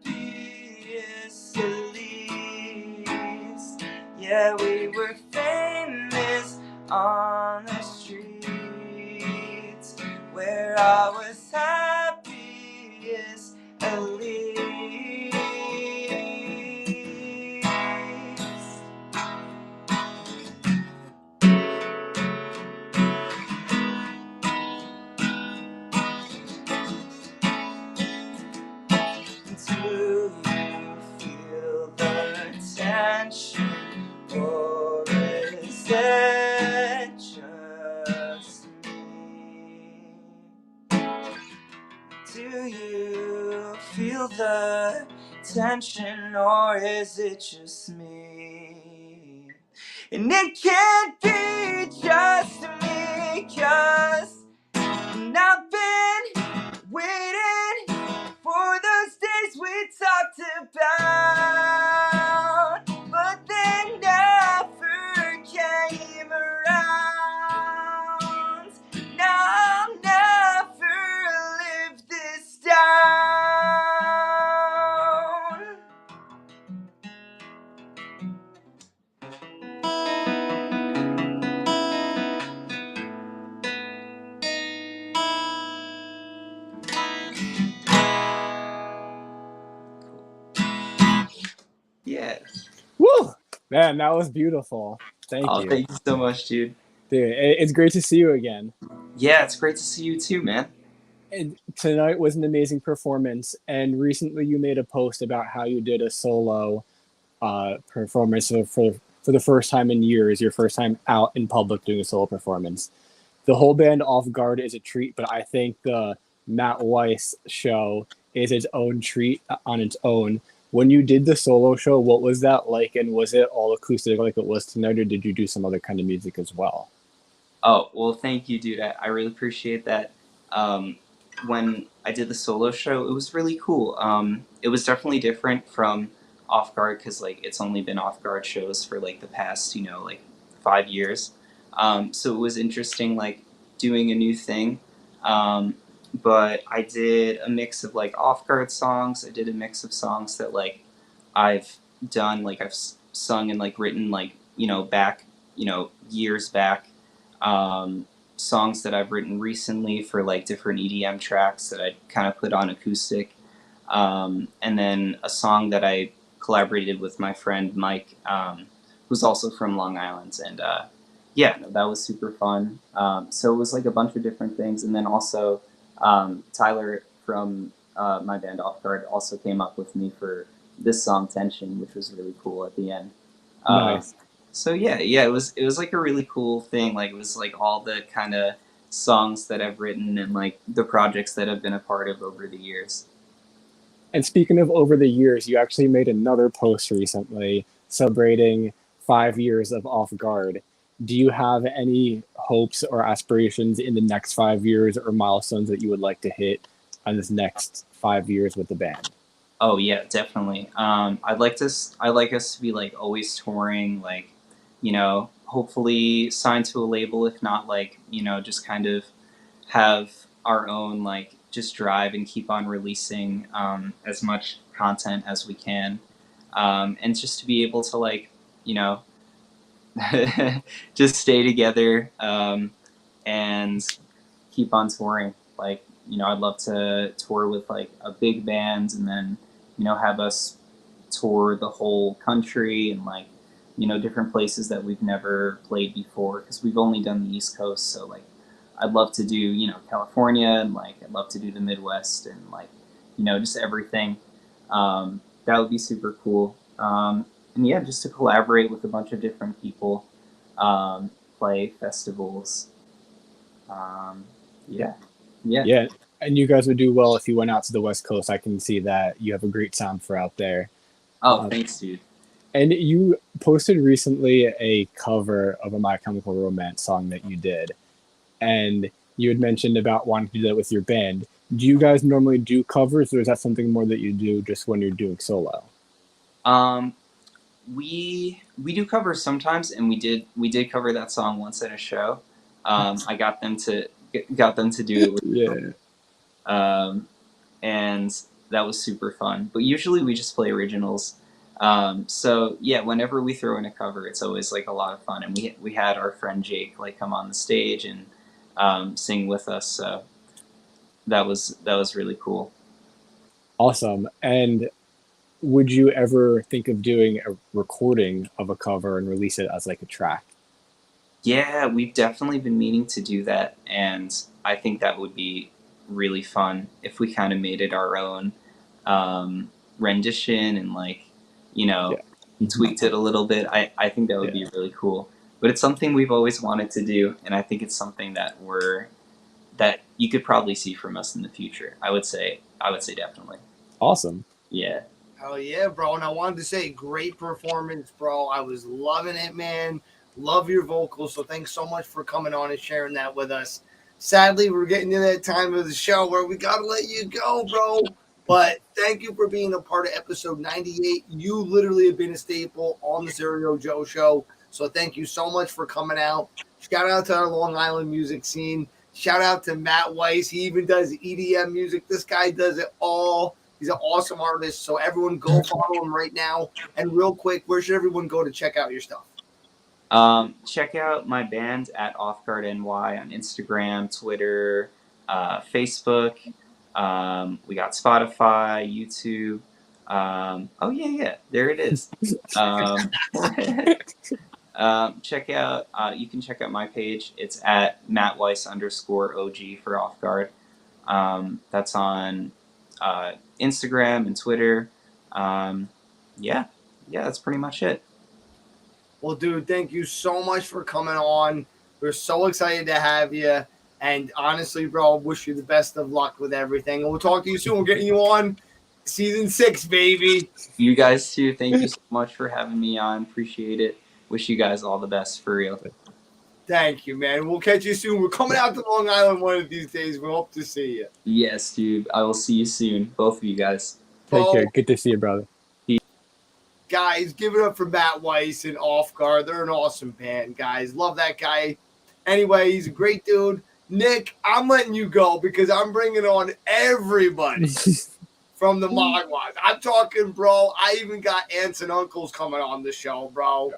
H: at least. Yeah, we were famous on the streets, where I was happiest at least. Do you feel the tension, or is it just me? Do you feel the tension, or is it just me? And it can't be just me, 'cause I've been waiting for those days we talked about, but they never came around. Now I'll never live this down. Yeah.
C: Woo! Man, that was beautiful. Thank
H: Oh,
C: you.
H: thank you so much, dude.
C: Dude, it's great to see you again.
H: Yeah, it's great to see you too, man.
C: And tonight was an amazing performance, and recently you made a post about how you did a solo performance for the first time in years, your first time out in public doing a solo performance. The whole band Off Guard is a treat, but I think the Matt Weiss show is its own treat on its own. When you did the solo show, what was that like, and was it all acoustic like it was tonight, or did you do some other kind of music as well?
H: Oh, well, thank you, dude. I really appreciate that. When I did the solo show, it was really cool. It was definitely different from Off Guard, because like it's only been Off Guard shows for like the past, like 5 years. So it was interesting, like doing a new thing. But I did a mix of like Off Guard songs. I did a mix of songs that like I've done, like I've sung and like written like back years back. songs that I've written recently for like different EDM tracks that I kind of put on acoustic. And then a song that I collaborated with my friend Mike, who's also from Long Island. And yeah, no, that was super fun. So it was like a bunch of different things. And then also Tyler from my band Off Guard also came up with me for this song Tension, which was really cool at the end.
C: Nice.
H: So yeah, it was like a really cool thing. Like it was like all the kind of songs that I've written and like the projects that I've been a part of over the years.
C: And speaking of over the years, you actually made another post recently celebrating 5 years of Off Guard. Do you have any hopes or aspirations in the next 5 years or milestones that you would like to hit on this next 5 years with the band?
H: Oh yeah, definitely. I'd like us to be like always touring, like, you know, hopefully signed to a label, if not like, you know, just kind of have our own, like, just drive and keep on releasing as much content as we can. And just to be able to like, you know, just stay together and keep on touring. Like, you know, I'd love to tour with like a big band and then, you know, have us tour the whole country and like, you know, different places that we've never played before because we've only done the East Coast. So like, I'd love to do, you know, California and like I'd love to do the Midwest and like, you know, just everything. That would be super cool. And yeah, just to collaborate with a bunch of different people, play festivals. Yeah.
C: And you guys would do well if you went out to the West Coast. I can see that you have a great sound for out there.
H: Oh, thanks, dude.
C: And you posted recently a cover of a My Chemical Romance song that you did. And you had mentioned about wanting to do that with your band. Do you guys normally do covers, or is that something more that you do just when you're doing solo?
H: We do covers sometimes, and we did cover that song once at a show. I got them to do it with and that was super fun. But usually we just play originals. So yeah, whenever we throw in a cover, it's always like a lot of fun. And we had our friend Jake like come on the stage and sing with us. So that was really cool.
C: Awesome. And would you ever think of doing a recording of a cover and release it as like a track?
H: Yeah, we've definitely been meaning to do that, and I think that would be really fun if we kind of made it our own rendition and like, you know, tweaked it a little bit. I think that would be really cool. But it's something we've always wanted to do, and I think it's something that you could probably see from us in the future. I would say definitely.
C: Awesome.
H: Yeah.
A: Hell yeah, bro. And I wanted to say, great performance, bro. I was loving it, man. Love your vocals. So thanks so much for coming on and sharing that with us. Sadly, we're getting to that time of the show where we got to let you go, bro. But thank you for being a part of episode 98. You literally have been a staple on the Stereo Joe show. So thank you so much for coming out. Shout out to our Long Island music scene. Shout out to Matt Weiss. He even does EDM music. This guy does it all. He's an awesome artist. So everyone go follow him right now. And real quick, where should everyone go to check out your stuff?
H: Check out my band at Off Guard NY on Instagram, Twitter, Facebook. We got Spotify, YouTube. There it is. Check out. You can check out my page. It's at Matt Weiss _OG for Off Guard. That's on Instagram and Twitter. That's pretty much it.
A: Well, dude, thank you so much for coming on. We're so excited to have you. And honestly, bro, wish you the best of luck with everything. And we'll talk to you soon. We're getting you on season 6, baby.
H: You guys too. Thank you so much for having me on. Appreciate it. Wish you guys all the best, for real.
A: Thank you, man. We'll catch you soon. We're coming out to Long Island one of these days. We hope to see you.
H: Yes, dude. I will see you soon. Both of you guys.
C: Take care. Good to see you, brother.
A: Guys, give it up for Matt Weiss and Off Guard. They're an awesome band, guys. Love that guy. Anyway, he's a great dude. Nick, I'm letting you go because I'm bringing on everybody from the Maguas. I'm talking, bro. I even got aunts and uncles coming on the show, bro.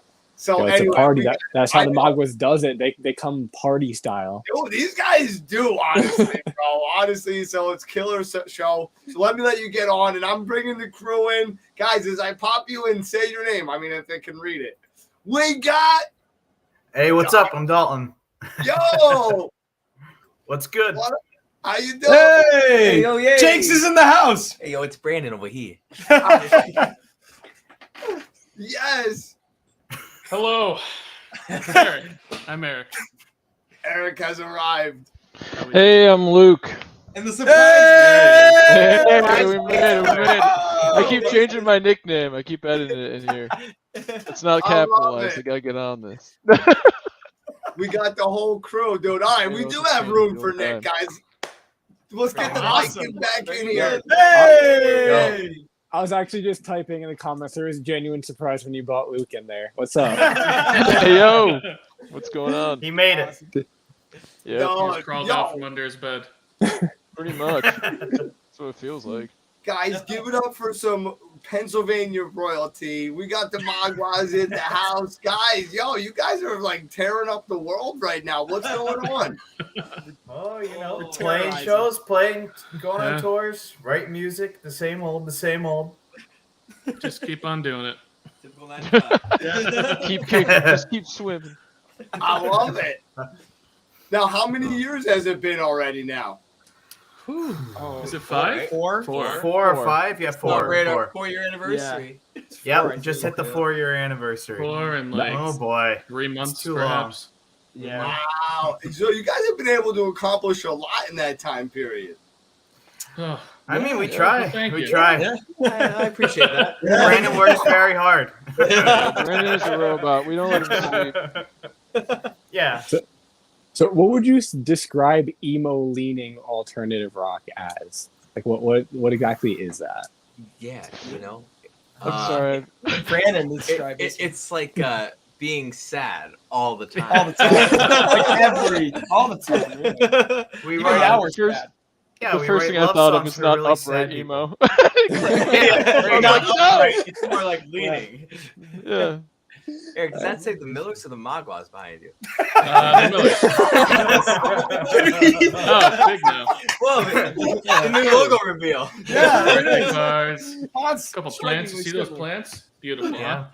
A: So
C: Yo, it's
A: anyway,
C: a party. That's how
A: I
C: the
A: know.
C: Maguas does it. They come party style.
A: Yo, these guys do, honestly, bro. Honestly, so it's killer show. So let me let you get on, and I'm bringing the crew in. Guys, as I pop you in, say your name. I mean, if they can read it. We got...
I: Hey, what's up? I'm Dalton.
A: Yo!
I: What's good?
A: How you doing?
J: Hey,
K: yo, yay.
J: Jakes is in the house.
K: Hey, yo, it's Brandon over here.
A: Yes.
L: Hello. Eric. I'm Eric.
A: Eric has arrived.
M: Hey, I'm Luke.
J: And the surprise.
M: Hey, we made it. I keep changing my nickname. I keep editing it in here. It's not
A: I love
M: capitalized.
A: it.
M: I gotta get on this.
A: We got the whole crew, dude. All right, we do have room for Nick, guys. Let's get the Viking back in here.
J: Hey!
C: I was actually just typing in the comments. There was a genuine surprise when you brought Luke in there. What's up?
M: Hey, yo. What's going on?
I: He made it.
M: Yeah,
A: No,
L: He's crawled
A: yo.
L: out from under his bed.
M: pretty much. That's what it feels like.
A: Guys, give it up for some Pennsylvania royalty. We got the Maguas in the house. Guys, yo, you guys are like tearing up the world right now. What's going on?
I: Oh, you know,
J: We're
I: playing
J: terrorizing.
I: shows, going
L: Yeah.
I: on tours, write music, the same old.
L: Just keep on doing it.
M: Just keep swimming.
A: I love it. Now, how many years has it been already now?
L: Is it 5?
J: Four.
I: 4 or 5? Yeah, 4.
K: Celebrate our
I: 4.
K: 4-year anniversary.
I: Yep, just hit the 4-year anniversary.
L: 4 and like
I: Oh boy,
L: 3 months
I: It's too
L: perhaps.
I: Yeah.
A: Wow. So you guys have been able to accomplish a lot in that time period.
L: Oh,
I: I mean, we try.
L: thank
I: We
L: you.
I: try.
K: I appreciate that.
I: Brandon works very hard.
M: Brandon is a robot. We don't let him sleep.
I: Yeah.
C: So, what would you describe emo-leaning alternative rock as? Like, what exactly is that?
K: Yeah, you know.
M: I'm sorry.
J: Brandon described it.
K: It's like being sad all the time.
J: All the time. Like all the time. Yeah.
I: We
J: Even
I: write
J: hours
M: Here's-
J: bad.
I: Yeah,
M: the
I: we
M: first
I: write
M: thing I
I: love
M: thought of
I: songs
M: is
I: for
M: not
I: really
M: upright
I: sad people.
M: emo.
K: Yeah,
M: I'm like, no!
K: It's more like leaning.
M: Yeah.
K: Eric, does that say the Millers or the Maguas behind you?
L: The Millers. Oh, big now.
K: Whoa, the new logo reveal.
J: Yeah, there it
L: Birthday
J: is.
L: cards.
J: Hans,
L: A couple plants. You see those plants? Beautiful.
I: Yeah.
L: Huh?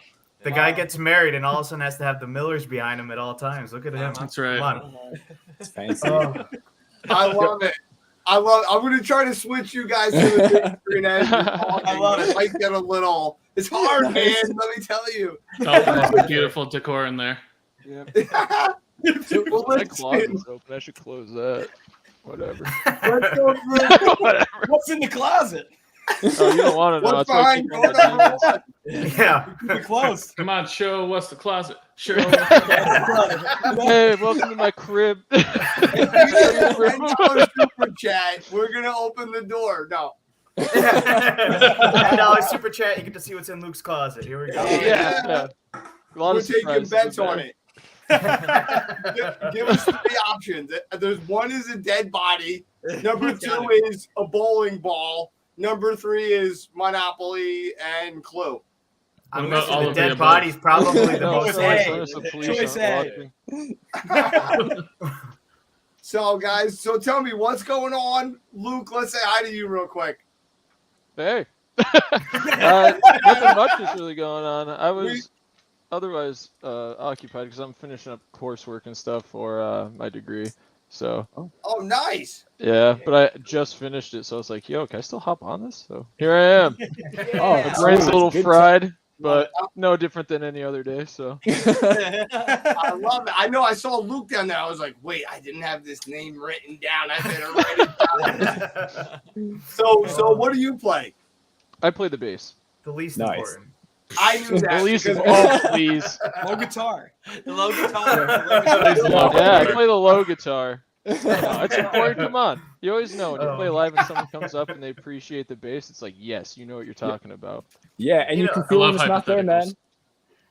I: The guy gets married and all of a sudden has to have the Millers behind him at all times. Look at him.
L: That's right.
I: Come on.
C: It's fancy.
A: I love it. I'm going to try to switch you guys to the big screen as you're talking.
J: I love it.
A: It might get a little... It's hard, man. Let me tell you.
L: Oh, beautiful decor in there.
A: So, well,
M: My
A: let's,
M: closet's open. I should close that. Whatever.
A: let's go through...
M: Whatever.
J: What's in the closet?
M: Oh, you don't want to know.
A: What's
M: That's why I
A: behind
M: keep
A: door
M: on
A: number
M: the
A: one?
I: Yeah.
J: Keep it close.
L: Come on, show what's the closet. Show what's the closet.
M: Hey, welcome to my crib.
A: If you get a $10 super chat, we're going to open the door. No.
I: $10 super chat. You get to see what's in Luke's closet. Here we go.
M: Yeah. A lot
A: We're
M: of
A: taking
M: surprises
A: bets
M: in
A: on
M: there.
A: it. Give us 3 options. There's 1 is a dead body. Number 2 is a bowling ball. Number 3 is Monopoly and Clue.
I: I'm
L: What about
I: guessing
L: all
I: the
L: of the
I: dead
L: above?
I: body's probably the
M: No,
I: most
J: Choice
I: likely.
J: A.
M: unless the police
J: Choice
M: aren't
J: A.
M: watching.
A: So, guys, tell me what's going on. Luke, let's say hi to you real quick.
M: Hey. Nothing much is really going on. I was otherwise occupied because I'm finishing up coursework and stuff for my degree. So
A: Oh, nice.
M: yeah, but I just finished it, so I was like, "Yo, can I still hop on this?" So here I am.
C: Oh,
M: My brain's a
C: sweet.
M: little
C: Good
M: fried, but no different than any other day. So
A: I love it. I know I saw Luke down there. I was like, wait, I didn't have this name written down. I better write it down. So what do you play?
M: I play the bass.
I: The least
C: Nice.
I: important.
A: I knew that.
M: At least,
A: because-
M: oh please.
J: Low guitar.
K: The low guitar.
M: Yeah, I play the low guitar. No, it's important. Come on. You always know when you play live and someone comes up and they appreciate the bass, it's like, yes, you know what you're talking about.
C: Yeah, and
I: You
C: you
I: know,
C: can
L: I
C: feel
L: love
C: when it's not there, man.
L: hypotheticals.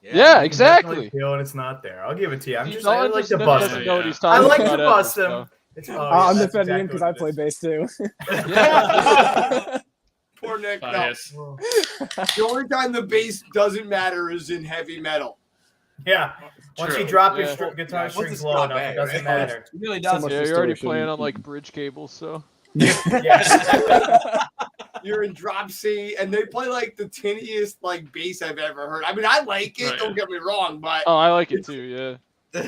M: Yeah,
I: Definitely
M: exactly.
I: feel when it's not there. I'll give it to you. I'm
M: He's
I: just
M: all
I: I like
M: interested
I: to
M: in
I: bust
M: doesn't
I: him.
M: know what he's
I: I
M: talking
I: like
M: about
I: to
M: ever,
I: bust him.
M: so.
I: It's,
C: I'm
I: that's
C: defending him
I: exactly
C: because
I: what
C: I
I: it
C: play
I: is.
C: bass too.
M: Yeah.
A: Poor Nick. No.
L: Bias.
A: The only time the bass doesn't matter is in heavy metal.
I: Yeah. Once
L: True.
I: you drop your
M: Yeah.
I: guitar
K: Once
I: strings
K: it's
I: low
K: not
I: enough,
K: bad,
I: it doesn't
K: right?
I: matter.
J: It really
C: So
J: does.
C: much
M: Yeah, you're already
C: distortion.
M: playing on like bridge cables, so.
I: Yeah.
A: You're in drop C, and they play like the tinniest like bass I've ever heard. I mean, I like it.
L: Oh,
A: Don't
L: yeah.
A: get me wrong, but
M: Oh, I like it too. Yeah.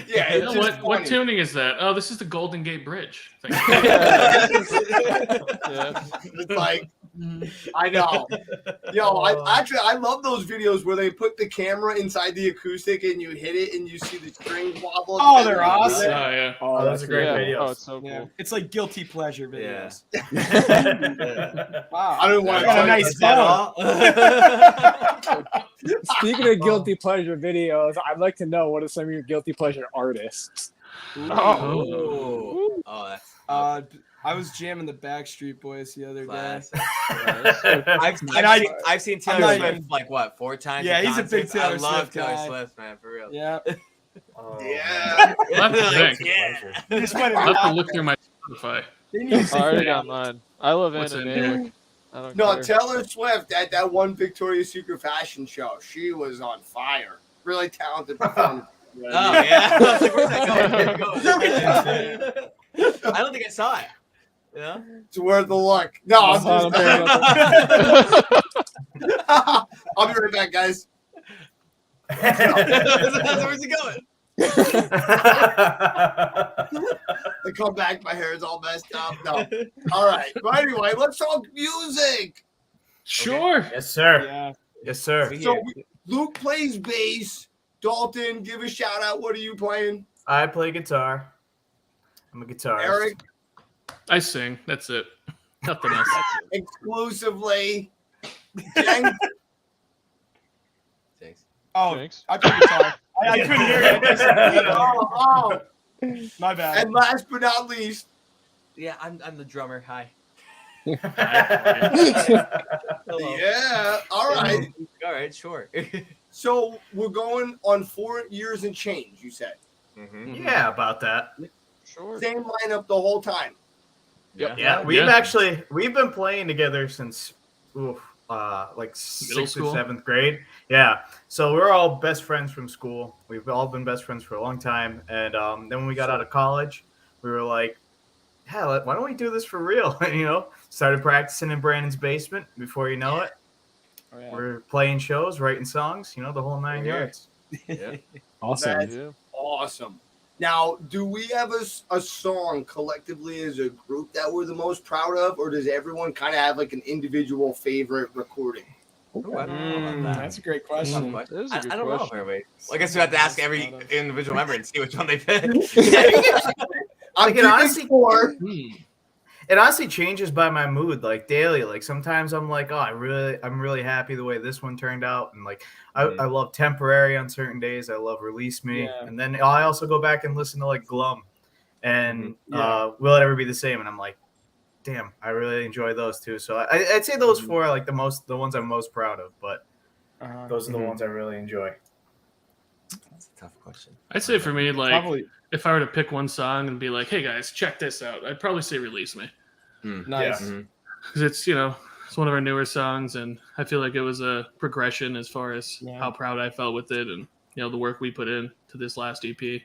A: yeah,
L: You
A: it's
L: know
A: just
L: what
A: funny.
L: tuning is that? Oh, this is the Golden Gate Bridge. Thank
M: Yeah.
A: It's like I know. Yo, I love those videos where they put the camera inside the acoustic and you hit it and you see the strings wobble.
J: Oh, they're
L: you.
J: awesome.
L: Oh, yeah.
I: Oh, those are great
M: Yeah.
I: videos.
M: Oh, it's so
J: Yeah,
M: cool.
J: it's like guilty pleasure
K: Yeah.
J: videos.
K: Yeah.
J: Wow.
A: I don't want
J: I got a
A: to
J: nice
K: Is that
J: phone.
K: all?
C: Speaking of guilty pleasure videos, I'd like to know what are some of your guilty pleasure artists?
K: Oh, that's
J: I was jamming the Backstreet Boys the other day.
K: classic.
J: And
K: I've seen
J: I'm
K: Taylor
J: not
K: Swift
J: even-
K: like what 4 times.
J: Yeah,
K: in
J: he's a big
K: concerts. I
J: Taylor
K: love
J: Swift
K: Taylor
J: guy.
K: Swift, man, for real.
J: Yeah.
A: Yeah.
L: I'll have to
K: Like,
L: think.
K: yeah.
J: You just went
L: I'll have to
J: and
L: look through my Spotify.
J: They need to
M: I already
J: figure
M: got
J: out.
M: mine. I love
L: What's
M: Anna
L: in here?
M: Malik. I don't
A: No,
M: care.
A: Taylor Swift at that one Victoria's Secret fashion show, she was on fire. Really talented performer.
K: Oh yeah. I was like, where's that going? I don't think I saw it. Yeah.
A: It's worth a look. No, I'm just I'll be right back, guys.
K: Where's it going?
A: I come back, my hair is all messed up. No. All right. But anyway, let's talk music.
L: Sure.
I: Yes, sir.
J: Yeah.
I: Yes, sir.
A: So Luke plays bass. Dalton, give a shout out. What are you playing?
I: I play guitar. I'm a guitarist.
A: Eric,
L: I sing. That's it. Nothing else.
A: exclusively. Jen,
K: Thanks.
J: Oh,
M: Thanks.
J: I play guitar. I couldn't hear it.
A: oh.
J: My bad.
A: And last but not least,
K: Yeah, I'm the drummer. Hi. Hello.
A: yeah. All right.
K: All right, sure.
A: So we're going on 4 years and change, you said.
I: Yeah, about that.
M: Sure.
A: Same lineup the whole time.
I: Yeah, we've been playing together since like
L: Middle
I: 6th
L: school?
I: or 7th grade. Yeah, so we're all best friends from school. We've all been best friends for a long time, and then when we got out of college, we were like, "Hell, why don't we do this for real?" Started practicing in Brandon's basement. Before you know it,
J: Oh, yeah.
I: we're playing shows, writing songs. The whole 9
K: Yeah.
I: yards.
K: Yeah.
C: Awesome.
A: That's
M: Yeah.
A: awesome. Now, do we have a song collectively as a group that we're the most proud of, or does everyone kind of have like an individual favorite recording?
K: Ooh, I don't know about that.
J: That's a great question.
M: That is a
K: I
M: good
K: don't know if
M: question.
K: everybody. Well, I guess we have to ask every individual member and see which one they pick.
A: I'm
I: Like, it honestly-
A: picking 4.
I: It honestly changes by my mood, like daily. Like sometimes I'm like, oh, I'm really happy the way this one turned out, and like I love Temporary on certain days. I love Release Me,
J: Yeah.
I: and then I also go back and listen to like Glum, and
J: Yeah.
I: Will It Ever Be the Same, and I'm like, damn, I really enjoy those too. So I'd say those 4 are like the ones I'm most proud of, but those are the ones I really enjoy.
K: That's a tough question.
L: I'd say for me, like,
J: Probably
L: if I were to pick one song and be like, "Hey guys, check this out," I'd probably say "Release Me,"
J: nice.
I: Yeah.
L: because it's it's one of our newer songs, and I feel like it was a progression as far as how proud I felt with it, and the work we put in to this last EP.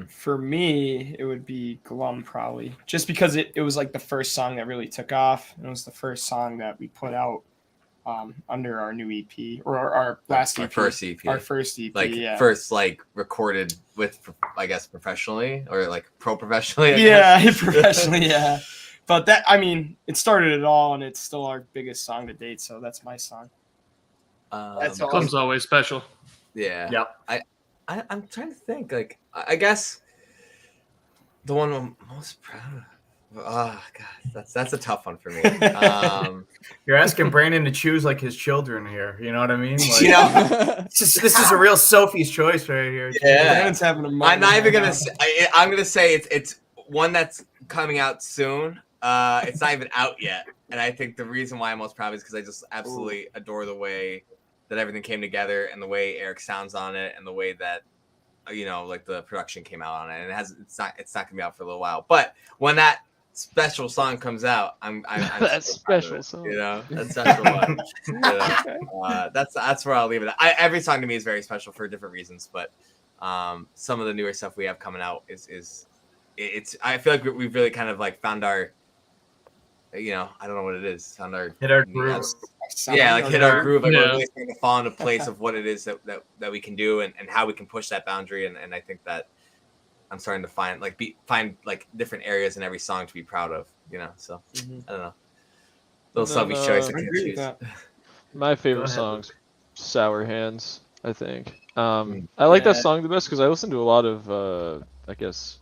J: For me, it would be Glum probably, just because it was like the first song that really took off, and it was the first song that we put out under our new EP or our last
K: Our
J: EP.
K: first EP.
J: Our first EP,
K: Like
J: yeah.
K: first, like recorded with, I guess, professionally or like pro-professionally. I
J: Yeah,
K: guess.
J: professionally, yeah. But that, I mean, it started it all, and it's still our biggest song to date. So that's my song.
A: That's
K: Um,
A: awesome.
L: Club's always special.
K: Yeah.
I: Yep.
K: I'm trying to think. Like, I guess the one I'm most proud of. Oh God, that's a tough one for me.
I: You're asking Brandon to choose like his children here. You know what I mean? Like,
K: You know,
I: this is a real Sophie's choice right here.
K: Yeah.
J: Brandon's having a moment
K: I'm not even
J: right
K: gonna.
J: now.
K: Say, I'm gonna say it's one that's coming out soon. It's not even out yet, and I think the reason why I'm most proud is because I just absolutely adore the way that everything came together, and the way Eric sounds on it, and the way that like the production came out on it. And it's not gonna be out for a little while. But when that special song comes out, I'm
M: That
K: so proud of
M: special
K: it,
M: song.
K: you know, that special one. You know? That's where I'll leave it. Every song to me is very special for different reasons, but some of the newer stuff we have coming out is I feel like we've really kind of like found our, you know, I don't know what it is, found our
I: Hit our groove.
K: yeah, like hit our groove, like we're
L: Yeah.
K: really starting to fall into place of what it is that we can do and how we can push that boundary, and I think that I'm starting to find different areas in every song to be proud of, you know. So I don't know, little selfish choice. I can't choose.
M: My favorite
I: ahead,
M: song's Sour Hands, I think. I like that song the best because I listen to a lot of, I guess,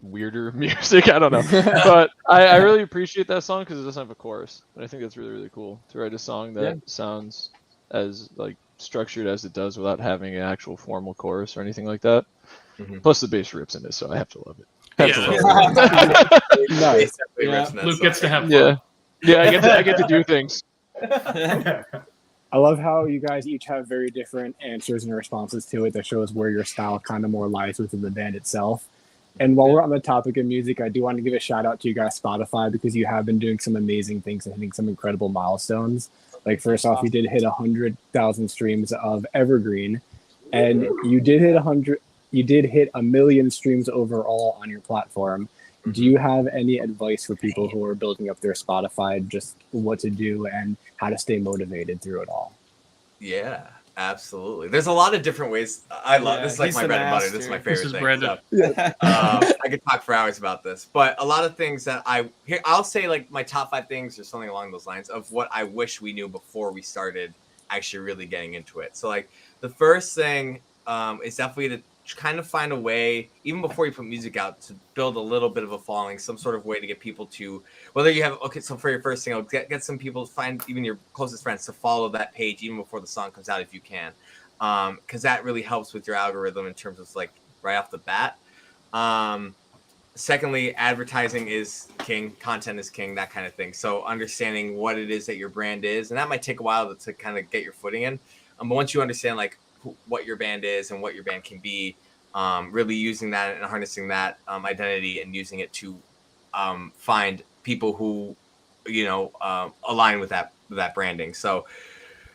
M: weirder music. I don't know. But I really appreciate that song because it doesn't have a chorus. And I think that's really, really cool to write a song that sounds as like structured as it does without having an actual formal chorus or anything like that. Plus the bass rips in it, so I have to love it.
C: Nice.
L: Luke gets to have fun.
M: Yeah, I get to do things.
C: I love how you guys each have very different answers and responses to it that shows where your style kind of more lies within the band itself. And while we're on the topic of music, I do want to give a shout out to you guys, Spotify, because you have been doing some amazing things and hitting some incredible milestones. Like first off, you did hit 100,000 streams of Evergreen, and you did hit 1 million streams overall on your platform. Do you have any advice for people who are building up their Spotify, just what to do and how to stay motivated through it all?
K: Yeah, absolutely. There's a lot of different ways. I love this. Is like my bread and butter. This is my favorite
L: This is
K: thing.
L: Brandon.
K: So, I could talk for hours about this, but a lot of things that I'll say like my top 5 things or something along those lines of what I wish we knew before we started actually really getting into it. So like the first thing is definitely to kind of find a way, even before you put music out, to build a little bit of a following, some sort of way to get people to, whether you have, so for your first single, get some people to find, even your closest friends, to follow that page even before the song comes out if you can. Because that really helps with your algorithm in terms of like right off the bat. Secondly, advertising is king, content is king, that kind of thing. So understanding what it is that your brand is, and that might take a while to kind of get your footing in. But once you understand like what your band is and what your band can be, really using that and harnessing that identity and using it to find people who, you know, align with that branding. So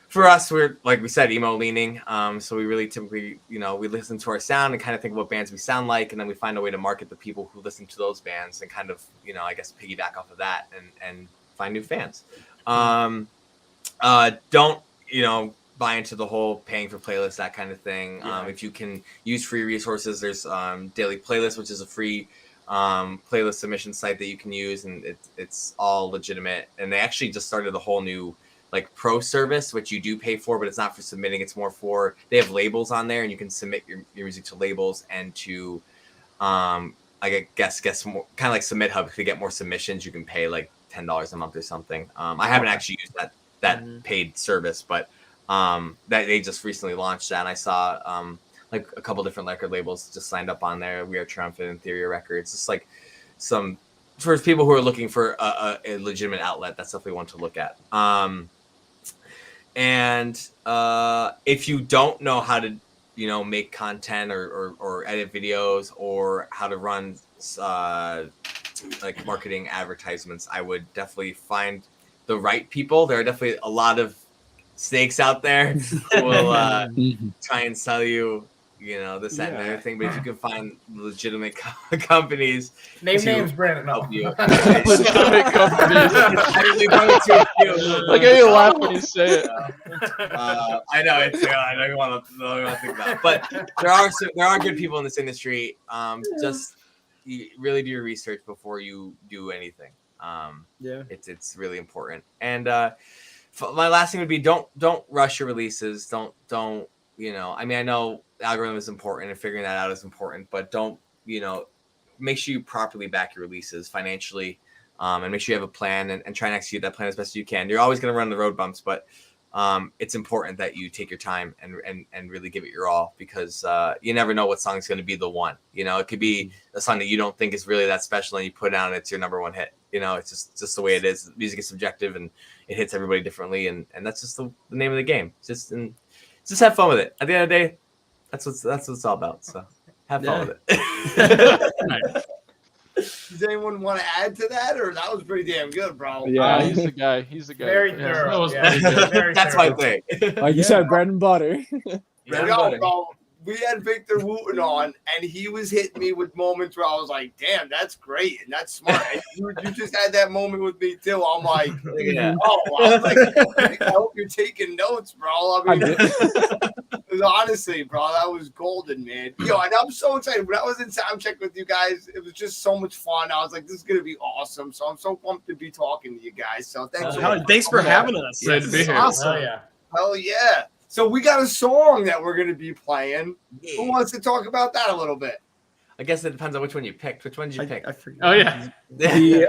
K: for us, we're, like we said, emo leaning. So we really typically, you know, we listen to our sound and kind of think of what bands we sound like, and then we find a way to market the people who listen to those bands and kind of, you know, I guess piggyback off of that and find new fans. Don't, you know, buy into the whole paying for playlists, that kind of thing. If you can use free resources, there's Daily Playlist, which is a free playlist submission site that you can use, and it's all legitimate. And they actually just started a whole new like pro service, which you do pay for, but it's not for submitting. It's more for, they have labels on there, and you can submit your music to labels and to I guess more kind of like Submit Hub. To get more submissions, you can pay like $10 a month or something. I haven't actually used that paid service, but that they just recently launched that, and I saw like a couple different record labels just signed up on there. We Are Triumphant, Inferior Records. Just like some for people who are looking for a legitimate outlet. That's definitely one to look at. And if you don't know how to, you know, make content or edit videos or how to run like marketing advertisements, I would definitely find the right people. There are definitely a lot of snakes out there who will try and sell you, you know, this, that, and everything. But if you can find legitimate companies,
I: name names, Brandon. No.
K: Help you.
M: Legitimate companies. Like how you laugh when you say it.
K: I know it's. I don't want to think about it. But there are good people in this industry. Just really do your research before you do anything. It's really important. And my last thing would be don't rush your releases. Don't you know? I mean, I know the algorithm is important and figuring that out is important, but don't, you know, make sure you properly back your releases financially, and make sure you have a plan and try and execute that plan as best as you can. You're always going to run the road bumps, but it's important that you take your time and really give it your all, because you never know what song is going to be the one. You know, it could be a song that you don't think is really that special, and you put it out and it's your number one hit. You know, it's just the way it is. Music is subjective, and it hits everybody differently, and that's just the name of the game. Just have fun with it. At the end of the day, that's what it's all about. So have fun with it.
A: Does anyone want to add to that, or that was pretty damn good, bro?
C: Yeah.
M: He's the guy. He's the guy.
I: Very
M: Yeah.
I: thorough.
L: That was
I: yeah.
L: pretty good.
I: Very
K: That's
I: thorough.
K: my thing.
C: Like you said, bread and butter.
A: Yo, bro, we had Victor Wooten on, and he was hitting me with moments where I was like, "Damn, that's great and that's smart." And you just had that moment with me too. I'm like,
K: Yeah.
A: I'm like, I hope you're taking notes, bro. I mean, honestly, bro, that was golden, man. Yo, and I'm so excited. When I was in sound check with you guys, it was just so much fun. I was like, "This is gonna be awesome." So I'm so pumped to be talking to you guys. So thanks.
N: Thanks for having us.
L: Great to be here.
I: Oh yeah.
A: Hell yeah. So we got a song that we're going to be playing.
K: Yeah.
A: Who wants to talk about that a little bit?
K: I guess it depends on which one you picked. Which one did you pick?
N: I forget.
L: Oh yeah.
C: The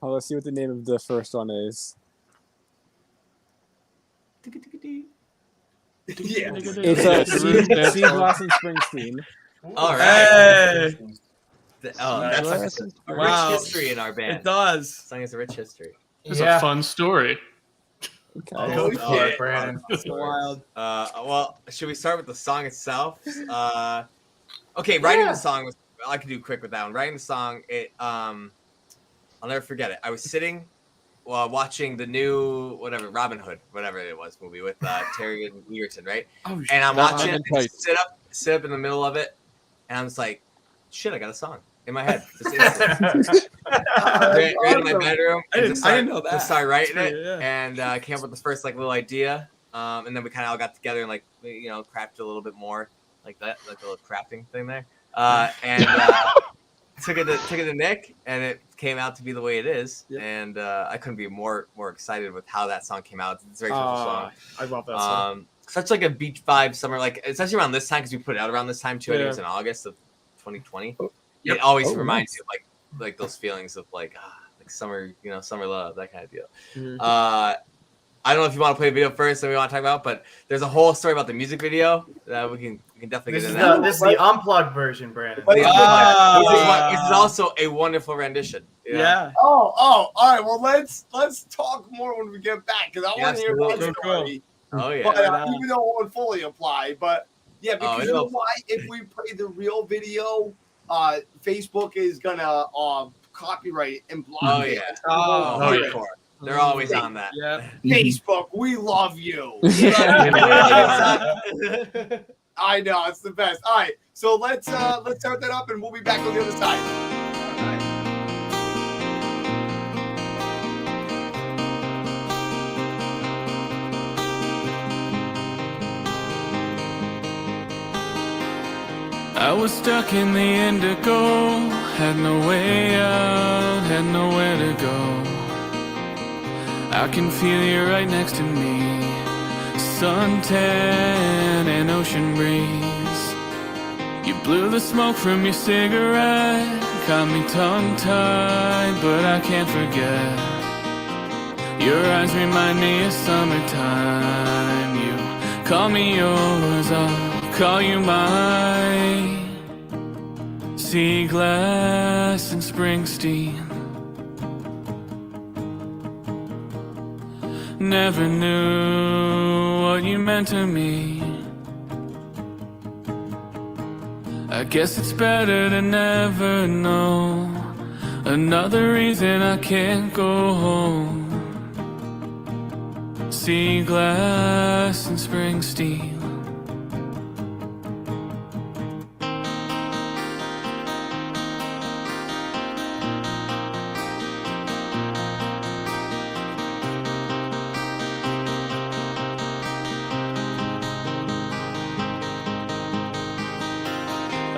C: let's see what the name of the first one is.
A: Yeah.
C: It's Sea Glass and Springsteen.
K: All right.
N: Hey,
K: That's a
N: Wow.
K: rich history in our band.
N: it does.
K: Song is a rich history.
L: It's a fun story.
C: Okay.
A: Oh,
I: Oh,
A: shit.
I: Brandon.
N: It's wild.
K: Well, should we start with the song itself? Okay, writing the song was. I can do quick with that one. Writing the song, I'll never forget it. I was sitting, watching the new Robin Hood, whatever it was, movie with Terry and Egerton, right?
N: Oh,
K: And I'm
M: Not
K: watching
M: Iron
K: it,
M: Tight.
K: sit up in the middle of it, and I'm just like, shit, I got a song in my head. Just instantly. ran in my bedroom.
N: I didn't know that.
K: Just started writing
N: That's
K: it,
N: great,
K: and came up with the first little idea. And then we kind of all got together and crafted a little bit more like that, like a little crafting thing there. And took it to Nick, and it came out to be the way it is.
N: Yep.
K: And I couldn't be more excited with how that song came out. It's a very special song.
N: I love that song.
K: Such like a beach vibe summer, like especially around this time because we put it out around this time too. I think it was in August of 2020. It always reminds you of like those feelings of like summer, summer love, that kind of deal.
N: Mhm.
K: I don't know if you want to play the video first that we want to talk about, but there's a whole story about the music video that we can definitely
I: This
K: get
I: is
K: into that.
I: this is the unplugged version, Brandon.
K: The unplugged, which is also a wonderful rendition.
N: Yeah.
A: Oh, all right. Well, let's talk more when we get back because I want to hear that
K: Absolutely.
A: story.
K: Oh yeah.
A: But even though it won't fully apply, but yeah, because you know why? If we play the real video, Facebook is gonna copyright it and block
K: Oh
A: it.
K: yeah.
N: Oh,
K: yeah. They're always on that.
N: Yeah.
A: Facebook, we love you. I know, it's the best. All right, so let's start that up, and we'll be back on the other side.
B: I was stuck in the indigo, had no way out, had nowhere to go. I can feel you right next to me, suntan and ocean breeze. You blew the smoke from your cigarette, got me tongue-tied, but I can't forget. Your eyes remind me of summertime. You call me yours, I'll call you mine. Sea glass and Springsteen. Never knew what you meant to me. I guess it's better to never know. Another reason I can't go home. Sea glass and Springsteen.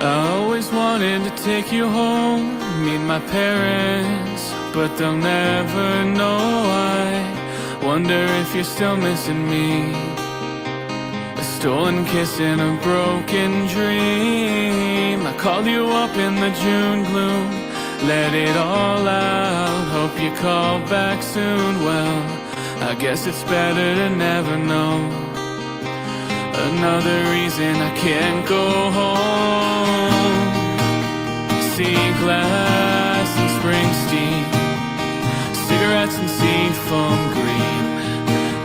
B: I always wanted to take you home, meet my parents, but they'll never know. I wonder if you're still missing me. A stolen kiss in a broken dream. I called you up in the June gloom, let it all out, hope you call back soon. Well, I guess it's better to never know. Another reason I can't go home. Sea glass and Springsteen, cigarettes and seafoam green.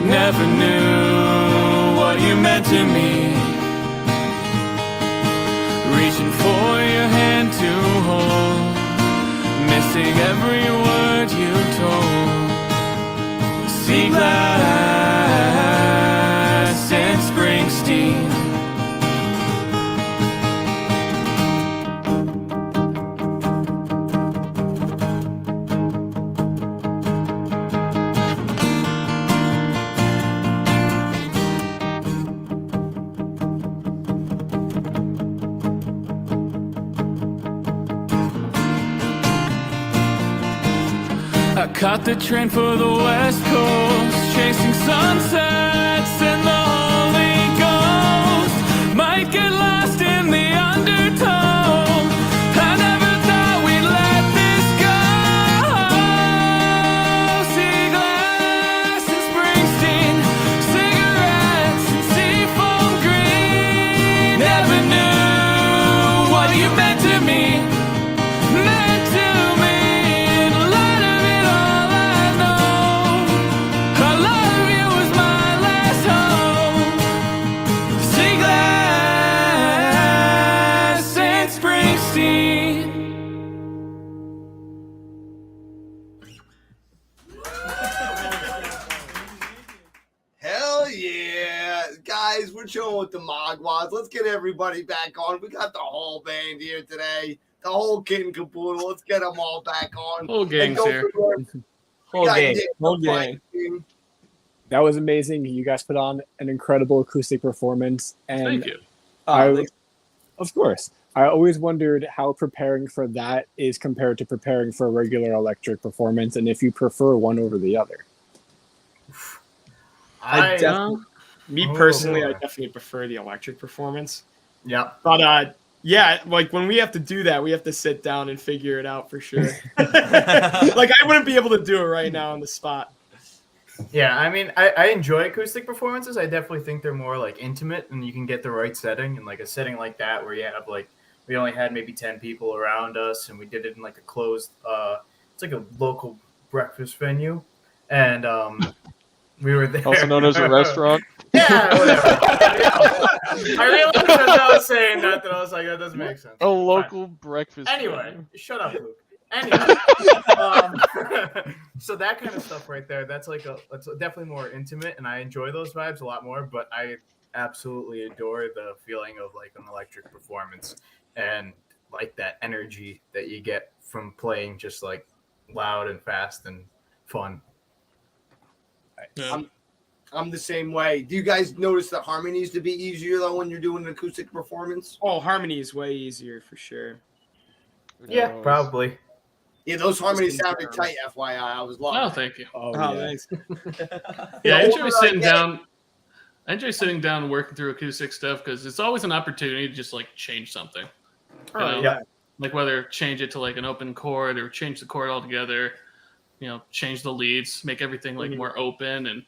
B: Never knew what you meant to me. Reaching for your hand to hold, sing every word you told. Sea glass and Springsteen. I caught the train for the West Coast, chasing sunsets and the Holy Ghost. Might get lost in the undertow. I never thought we'd let this go. Sea glass and Springsteen, cigarettes and seafoam green. Never knew what you meant to me. Meant to me.
A: Hell yeah. Guys, we're chilling with the Maguas. Let's get everybody back on. We got the whole band here today. The whole kit and caboodle. Let's get them all back on.
L: Whole gang's here.
J: Whole gang.
A: Whole gang.
C: That was amazing. You guys put on an incredible acoustic performance. And
L: Thank you.
C: Of course. I always wondered how preparing for that is compared to preparing for a regular electric performance, and if you prefer one over the other.
J: Me personally, I definitely prefer the electric performance.
I: Yeah.
J: But yeah, like when we have to do that, we have to sit down and figure it out for sure. Like I wouldn't be able to do it right now on the spot.
I: Yeah, I mean, I enjoy acoustic performances. I definitely think they're more like intimate, and you can get the right setting. And like a setting like that where you have like, we only had maybe 10 people around us, and we did it in like a closed, it's like a local breakfast venue, and we were there.
M: Also known as a restaurant.
I: Yeah, whatever. I realized as I was saying that I was like, that doesn't make sense.
M: A local breakfast
I: Anyway,
M: venue.
I: shut up, Luke. Anyway, so that kind of stuff right there, that's definitely more intimate, and I enjoy those vibes a lot more, but I absolutely adore the feeling of like an electric performance and like that energy that you get from playing just like loud and fast and fun.
L: Yeah.
A: I'm the same way. Do you guys notice that harmony needs to be easier though when you're doing an acoustic performance?
J: Oh, harmony is way easier for sure.
I: Yeah, probably.
A: Yeah, those harmonies sounded tight, FYI. I was loving
L: Oh,
A: it.
L: thank you.
J: Oh, thanks.
L: Yeah, I enjoy
A: older
L: sitting
A: get-
L: down. I enjoy sitting down and working through acoustic stuff because it's always an opportunity to just like change something. You know?
I: Yeah.
L: Like whether change it to like an open chord or change the chord altogether, you know, change the leads, make everything like more open, and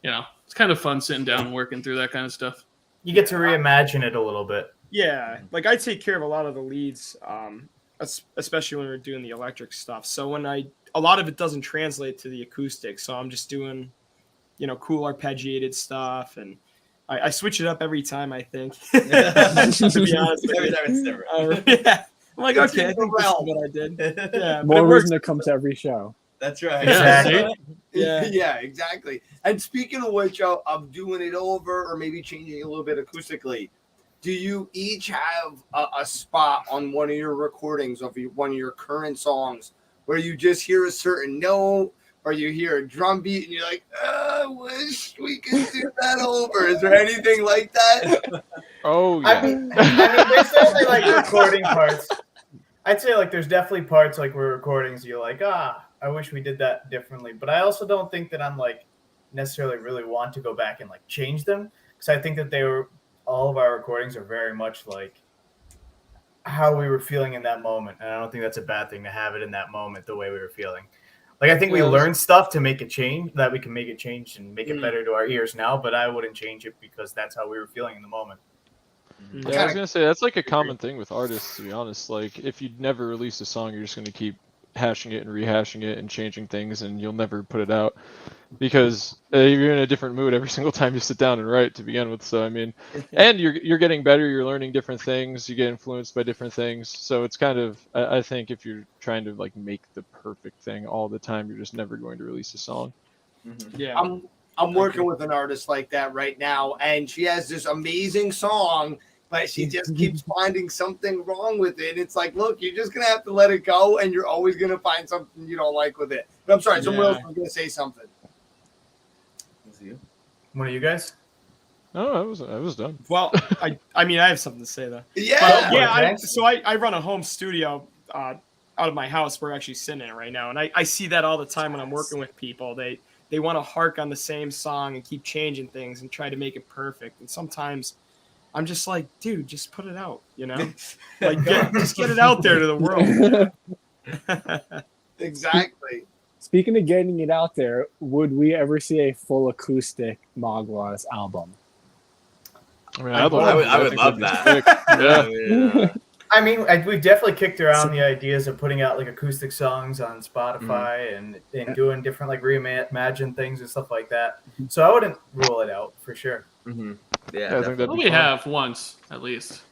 L: you know, it's kind of fun sitting down and working through that kind of stuff.
I: You get to reimagine it a little bit.
J: Yeah, like I take care of a lot of the leads, especially when we're doing the electric stuff. So when a lot of it doesn't translate to the acoustic, so I'm just doing, you know, cool arpeggiated stuff, and I switch it up every time. I think, to be honest,
N: Every time it's different.
J: Yeah, I'm like,
A: It's
J: okay, I
A: in the
J: think this is
A: realm.
J: what I did. Yeah, but
C: More
J: it works.
C: reason to come to every show.
N: That's right.
I: Exactly.
J: Yeah.
A: Yeah, exactly. And speaking of which, of doing it over or maybe changing a little bit acoustically, do you each have a spot on one of your recordings of one of your current songs where you just hear a certain note or you hear a drum beat and you're like, I wish we could do that over? Is there anything like that?
M: Oh, yeah.
I: I mean, there's definitely like recording parts. I'd say like there's definitely parts like where recordings you're like, I wish we did that differently. But I also don't think that I'm like necessarily really want to go back and like change them, because I think that all of our recordings are very much like how we were feeling in that moment, and I don't think that's a bad thing to have it in that moment the way we were feeling. Like I think we learned stuff to make it change, that we can make it change and make it better to our ears now, but I wouldn't change it because that's how we were feeling in the moment.
M: Yeah, I was gonna say that's like a common thing with artists, to be honest. Like if you never release a song, you're just gonna keep hashing it and rehashing it and changing things, and you'll never put it out because you're in a different mood every single time you sit down and write to begin with. So I mean, and you're getting better, you're learning different things, you get influenced by different things. So it's kind of, I think if you're trying to like make the perfect thing all the time, you're just never going to release a song.
J: Yeah.
A: I'm working with an artist like that right now, and she has this amazing song, but she just keeps finding something wrong with it. It's like, look, you're just gonna have to let it go, and you're always gonna find something you don't like with it. But I'm sorry, someone else was gonna say something.
I: One of you guys?
M: No, I was done.
J: Well, I mean, I have something to say though.
A: Yeah.
J: But, yeah. So I run a home studio out of my house. We're actually sitting in it right now, and I see that all the time when I'm working with people. They want to hark on the same song and keep changing things and try to make it perfect. And sometimes I'm just like, dude, just put it out, you know? Like, just get it out there to the world.
A: Exactly.
C: Speaking of getting it out there, would we ever see a full acoustic Maguas album?
M: I mean,
K: I would love that.
M: Yeah.
I: I mean, we've definitely kicked around the ideas of putting out like acoustic songs on Spotify and doing different like reimagined things and stuff like that. So I wouldn't rule it out for sure.
K: Yeah,
M: I think that'd be
L: We
M: fun.
L: have once at least.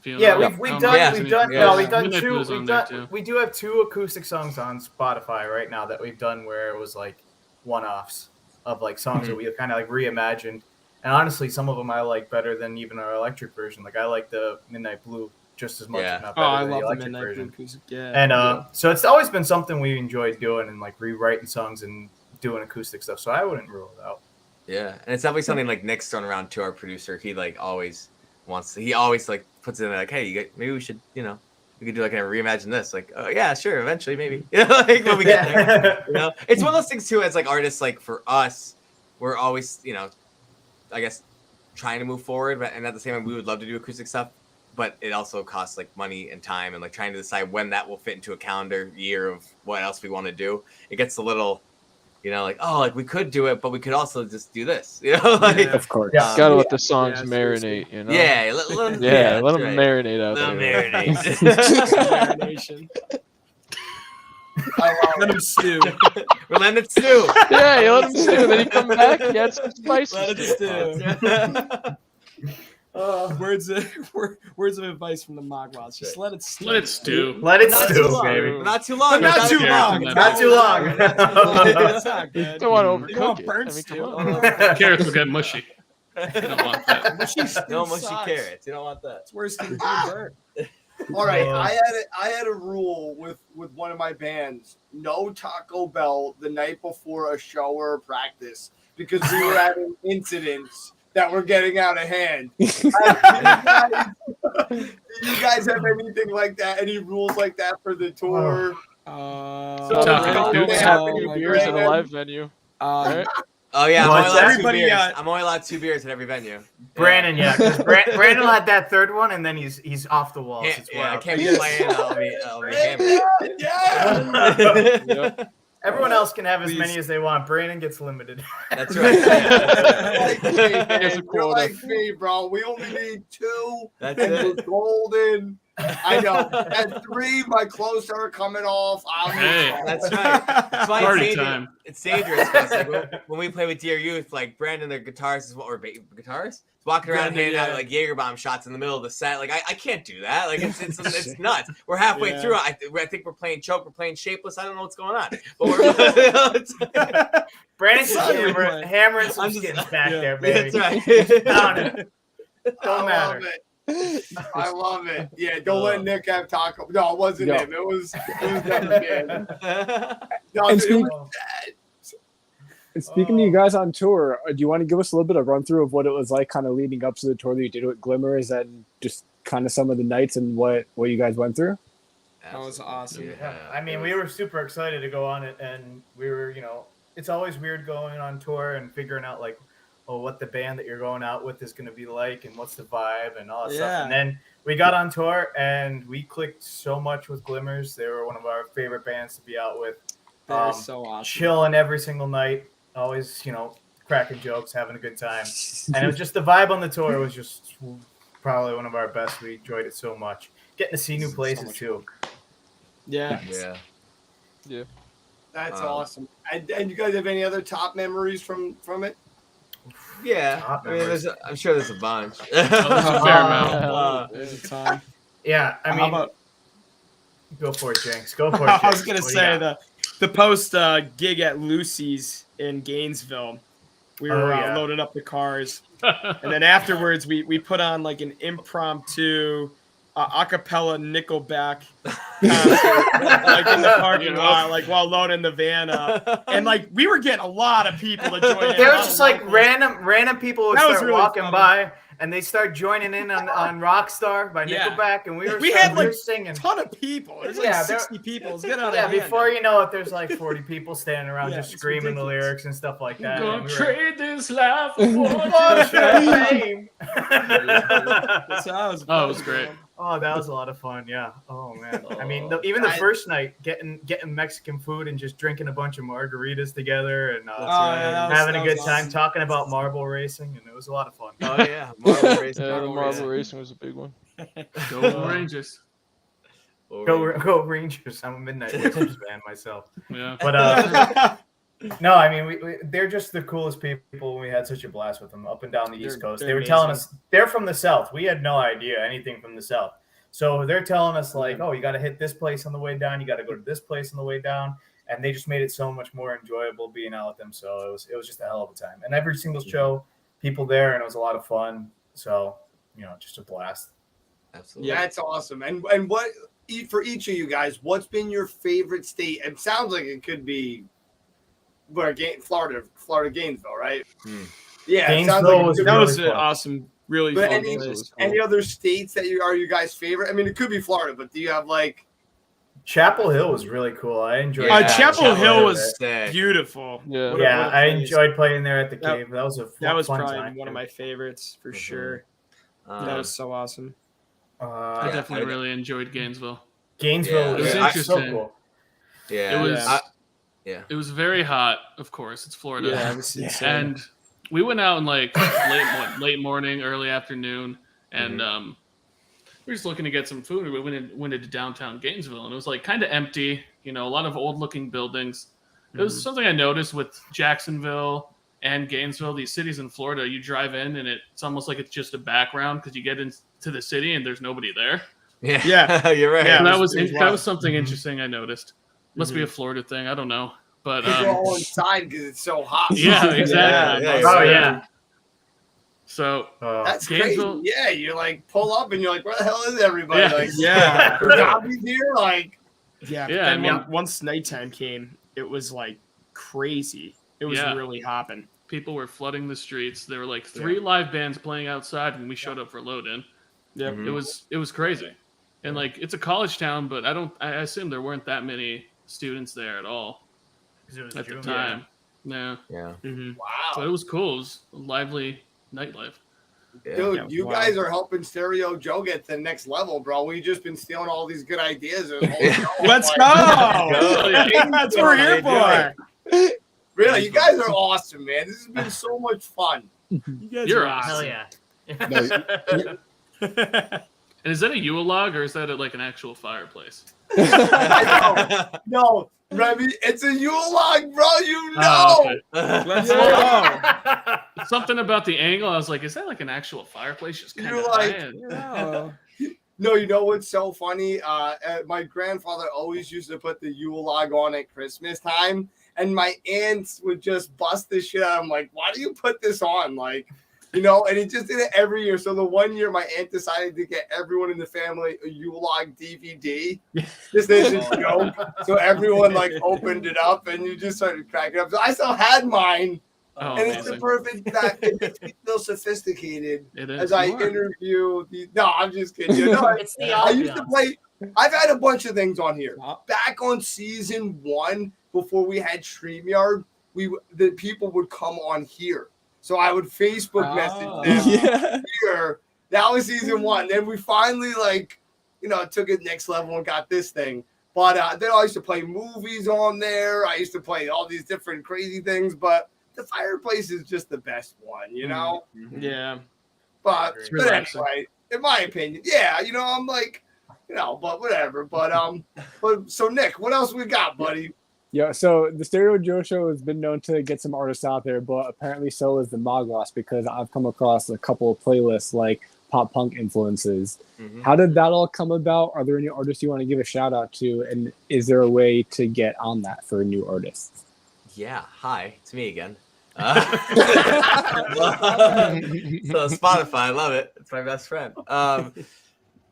I: Yeah, we've done two.
L: We
I: We do have 2 acoustic songs on Spotify right now that we've done where it was like one-offs of like songs that we kind of like reimagined. And honestly, some of them I like better than even our electric version. Like I like the Midnight Blue just as much, if not better
J: I
I: than
J: love
I: the
J: the
I: electric
J: Midnight Blue
I: version.
J: acoustic. Yeah.
I: And so it's always been something we enjoyed doing and like rewriting songs and doing acoustic stuff. So I wouldn't rule it out.
K: Yeah, and it's definitely something like Nick's thrown around to our producer. He like always wants to. He always like puts it in like, hey, maybe we should, we could do like a reimagine this. Like, oh yeah, sure, eventually maybe. Like when we get there. It's one of those things too. As like artists, like for us, we're always, I guess, trying to move forward, but and at the same time, we would love to do acoustic stuff, but it also costs like money and time, and like trying to decide when that will fit into a calendar year of what else we want to do. It gets a little. Like, oh, like we could do it, but we could also just do this. Like,
C: of course.
M: Gotta let the songs marinate,
K: Yeah, let them
M: marinate out there.
J: Marination. Let them stew.
K: We're letting it stew.
M: Yeah, you let them stew. Then you come back, you add some spices.
K: Let it stew.
J: Words of advice from the Maguas. Just let it stew.
L: Let it stew.
I: Let it stew, baby.
K: Not too long.
I: Not too long. Not too long.
M: Don't want to
J: You don't
M: overcook
J: burn
M: it. I mean,
J: stew.
M: come on.
L: Carrots will get mushy. You don't want that.
K: No mushy carrots. You don't want that.
J: It's worse than burn.
A: All right, I had a rule with one of my bands: no Taco Bell the night before a show or a practice because we were having incidents that were getting out of hand. Do you guys have anything like that? Any rules like that for the tour?
M: Happening beers at a live venue.
K: Oh yeah, I'm only allowed 2 beers at every venue.
I: Brandon, yeah, because Brandon had that third one, and then he's off the walls.
K: I can't be playing. I'll be hammered.
A: Yeah.
I: Everyone else can have as many as they want. Brandon gets limited.
K: That's right.
A: You're like me, bro. We only need 2.
K: That's
A: and
K: it.
A: we're golden. I know. At 3, my clothes start coming off.
K: That's right. That's why
L: Party time.
K: It's dangerous. Like, when we play with Dear Youth, like Brandon, their guitarist is walking around handing out like Jaeger bomb shots in the middle of the set. Like I can't do that. Like it's nuts. We're halfway through. I think we're playing Choke. We're playing Shapeless. I don't know what's going on. But
I: Brandon's hammering some skins back there, baby.
K: That's right.
I: Don't matter.
A: I love it. Yeah, don't let Nick have taco. No, it wasn't him. It was never him. No,
C: And speaking to you guys on tour, do you want to give us a little bit of run through of what it was like kind of leading up to the tour that you did with Glimmers and just kind of some of the nights and what you guys went through?
J: That was awesome.
I: Yeah. I mean, we were super excited to go on it, and we were, it's always weird going on tour and figuring out like, what the band that you're going out with is going to be like and what's the vibe and all that stuff. And then we got on tour and we clicked so much with Glimmers. They were one of our favorite bands to be out with.
J: They're so awesome.
I: Chilling every single night. Always, cracking jokes, having a good time. And it was just the vibe on the tour was just probably one of our best. We enjoyed it so much. Getting to see new places too.
J: Yeah.
M: Yeah.
A: That's awesome. And you guys have any other top memories from it?
K: Yeah, I mean, I'm sure there's a bunch.
L: There's a fair amount.
J: There's a ton.
I: Yeah, I
J: How
I: mean,
J: about-
I: go for it, Jinx. Go for it. Jinx.
J: I was gonna
I: What do you
J: say
I: got?
J: the post gig at Lucy's in Gainesville. We were loading up the cars, and then afterwards we put on like an impromptu a cappella Nickelback concert, like in the parking lot, like while loading the van up, and like we were getting a lot of people to join in.
I: There was just like random people would
J: That was
I: start
J: really
I: walking
J: funny.
I: by, and they start joining in on Rockstar by Nickelback, and we
J: had like
I: singing.
J: a ton of people. There's like 60 people. It's getting out of
I: Yeah,
J: hand.
I: before you know it, there's like 40 people standing around
J: Yeah,
I: just
J: it's
I: screaming the
J: ridiculous.
I: lyrics and stuff like that.
L: Gonna
I: and we were-
L: trade this life for
I: What a shame.
J: That
L: was great.
I: Oh, that was a lot of fun. Yeah. Oh man. I mean, even the first night, getting Mexican food and just drinking a bunch of margaritas together and having a good time,
J: awesome.
I: talking about marble racing, and it was a lot of fun.
K: Oh yeah, marble racing.
M: Yeah, the marble racing was a big one.
L: Go Rangers.
I: Go Rangers! I'm a Midnight Rangers fan myself.
L: Yeah.
I: But no, I mean, they're just the coolest people. We had such a blast with them up and down the East Coast.
J: they're
I: They were telling
J: amazing.
I: us they're from the South. We had no idea anything from the South. So they're telling us like, oh, you got to hit this place on the way down. You got to go to this place on the way down. And they just made it so much more enjoyable being out with them. So it was just a hell of a time. And every single show, people there, and it was a lot of fun. So, just a blast.
K: Absolutely.
A: That's awesome. And what for each of you guys, what's been your favorite state? It sounds like it could be Florida, Gainesville, right? Yeah, it sounds like
J: that was an awesome, really
A: But
J: fun.
A: any other states that are you guys favorite? I mean, it could be Florida, but do you have like
I: Chapel Hill was really cool. I enjoyed
J: Chapel Hill was
K: sick.
J: beautiful.
M: Yeah.
J: What a
I: I
J: place.
I: enjoyed playing there at the cave. That was fun
J: probably
I: time.
J: one of my favorites for sure.
K: Um,
J: That was so awesome.
L: I definitely really enjoyed Gainesville.
I: Gainesville
L: It was
I: was so
L: interesting.
I: cool.
K: Yeah.
L: It was.
K: Yeah.
L: It was very hot. Of course, it's Florida.
J: Yeah, it was insane.
L: And we went out in like late morning, early afternoon, and we were just looking to get some food. We went into downtown Gainesville, and it was like kind of empty. A lot of old-looking buildings. It was something I noticed with Jacksonville and Gainesville, these cities in Florida. You drive in, and it's almost like it's just a background because you get into the city and there's nobody there.
I: Yeah.
K: You're right.
L: Yeah,
J: it
L: that
J: was
L: was something interesting I noticed. Must be a Florida thing. I don't know, but
A: we're all inside because it's so hot?
L: yeah, exactly.
K: Yeah,
I: Oh yeah.
L: So
A: That's
L: Gainesville-
A: crazy. Yeah, you like pull up and you're like, where the hell is everybody?
L: Yeah.
A: Like,
J: Yeah.
A: are zombies here? Like,
J: Yeah,
L: Yeah,
J: Then
L: I mean-
J: once nighttime came, it was like crazy. It was
L: Yeah.
J: really hopping.
L: people were flooding the streets. There were like 3 live bands playing outside when we showed up for load-in.
J: Yep.
L: It was crazy, and like it's a college town, but I assume there weren't that many students there at all at the time. No.
K: Yeah.
J: Mm-hmm.
A: wow.
L: But it was cool. It was a lively nightlife.
A: Dude,
J: Yeah,
A: you
J: wow.
A: guys are helping Stereo Joe get to the next level, bro. We've just been stealing all these good ideas. This whole show.
J: Let's
A: Like,
J: go! That's what we're here for.
A: Really, you guys are awesome, man. This has been so much fun.
J: You guys
L: You're
J: are
L: awesome.
I: Hell yeah.
L: And is that a Yule log or is that like an actual fireplace?
A: No, Remy, it's a Yule log, bro. You know.
L: Oh, okay.
J: Let's
A: Yeah.
J: go.
L: Something about the angle. I was like, is that like an actual fireplace? Just kind
A: You're
L: of
A: like-
J: Oh.
A: No, you know what's so funny? My grandfather always used to put the Yule log on at Christmas time, and my aunts would just bust this shit out. I'm like, why do you put this on? Like, and he just did it every year. So the one year my aunt decided to get everyone in the family a Yule log DVD. Just as a joke. So everyone like opened it up and you just started cracking up. So I still had mine.
L: Oh,
A: And it's the
L: amazing.
A: perfect that it feels sophisticated
L: It is.
A: as I
L: You are.
A: interview these. No, I'm just kidding. You know,
N: It's the
A: I used to
N: ambiance.
A: play. I've had a bunch of things on here. Back on season 1, before we had StreamYard, the people would come on here. So I would Facebook message them here. That was season 1. Then we finally took it next level and got this thing. But then I used to play movies on there. I used to play all these different crazy things. But the fireplace is just the best one,
J: Yeah.
A: But
L: It's
A: anyway, in my opinion, I'm like, but whatever. But so Nick, what else we got, buddy?
C: Yeah, so the Stereo Joe Show has been known to get some artists out there, but apparently so is the Maguas, because I've come across a couple of playlists like pop punk influences.
K: Mhm.
C: How did that all come about? Are there any artists you want to give a shout out to? And is there a way to get on that for new artists?
K: Yeah, hi, it's me again. So Spotify, I love it. It's my best friend.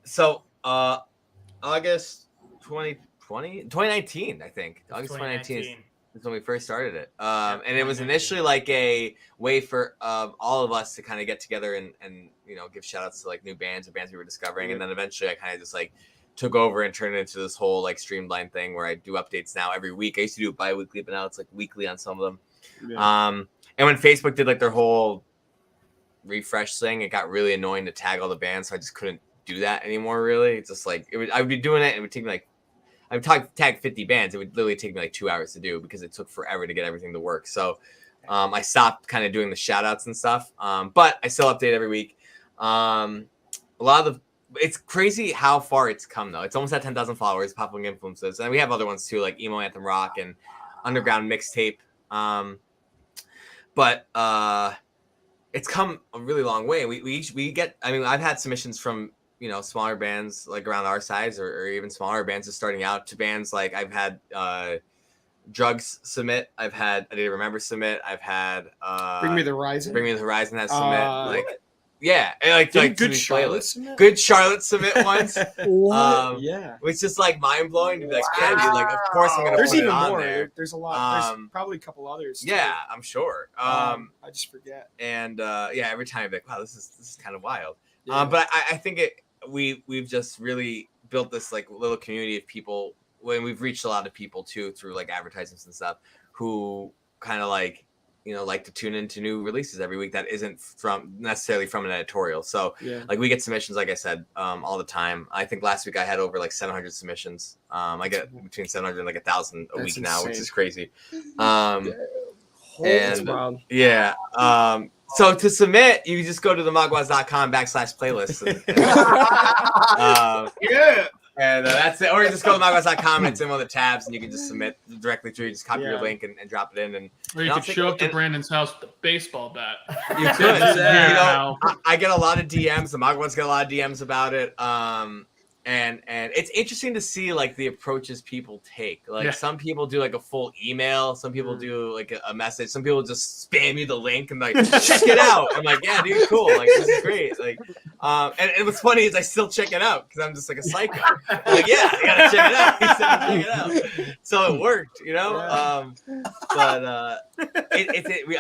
K: So August 2019, I think. August 2019 is when we first started it. And it was initially like a way for all of us to kind of get together and give shout outs to like new bands or bands we were discovering. And then eventually I kind of just like took over and turned it into this whole like streamlined thing where I do updates now every week. I used to do it bi-weekly, but now it's like weekly on some of them. Yeah. And when Facebook did like their whole refresh thing, it got really annoying to tag all the bands, so I just couldn't do that anymore. Really, it's just like I would be doing it, and it would take me like I would tag 50 bands. It would literally take me like 2 hours to do because it took forever to get everything to work. So I stopped kind of doing the shout outs and stuff. But I still update every week. It's crazy how far it's come though. It's almost at 10,000 followers, Pop Punk Influences, and we have other ones too, like Emo Anthem Rock and Underground Mixtape. But it's come a really long way. We get. I mean, I've had submissions from smaller bands like around our size, or even smaller bands just starting out, to bands like I've had Drugs submit. I've had I Didn't Remember submit. I've had
J: Bring Me the Horizon.
K: Bring Me the Horizon has submit. Yeah, and like
J: Good Charlotte submit.
K: Good Charlotte submit once.
J: Yeah,
K: it's just like mind blowing to be like, yeah, dude, like of course I'm gonna.
J: There's
K: put
J: even
K: it on
J: more.
K: there.
J: There's a lot. There's probably a couple others. Too.
K: Yeah, I'm sure.
J: I just forget.
K: And every time I'm like, wow, this is kind of wild.
J: Yeah.
K: But I think we've just really built this like little community of people. When we've reached a lot of people too through like advertisements and stuff, who kind of like like to tune into new releases every week that isn't necessarily from an editorial. So like we get submissions, like I said, all the time. I think last week I had over like 700 submissions. I get between 700 and like 1,000 a week now, which is crazy. And yeah. So to submit, you just go to the maguas.com/playlist. And that's it. Or you just go to maguas.com and it's in one of the tabs and you can just submit directly through. You just copy your link and drop it in.
L: Or you could show up to Brandon's house with a baseball bat.
K: You could. I get a lot of DMs. The Maguas get a lot of DMs about it. And it's interesting to see like the approaches people take. Like some people do like a full email. Some people do like a message. Some people just spam you the link and like check it out. I'm like, yeah, dude, cool. Like this is great. Like, and what's funny is I still check it out because I'm just like a psycho. I'm like, yeah, I gotta check it out. He said check it out. So it worked,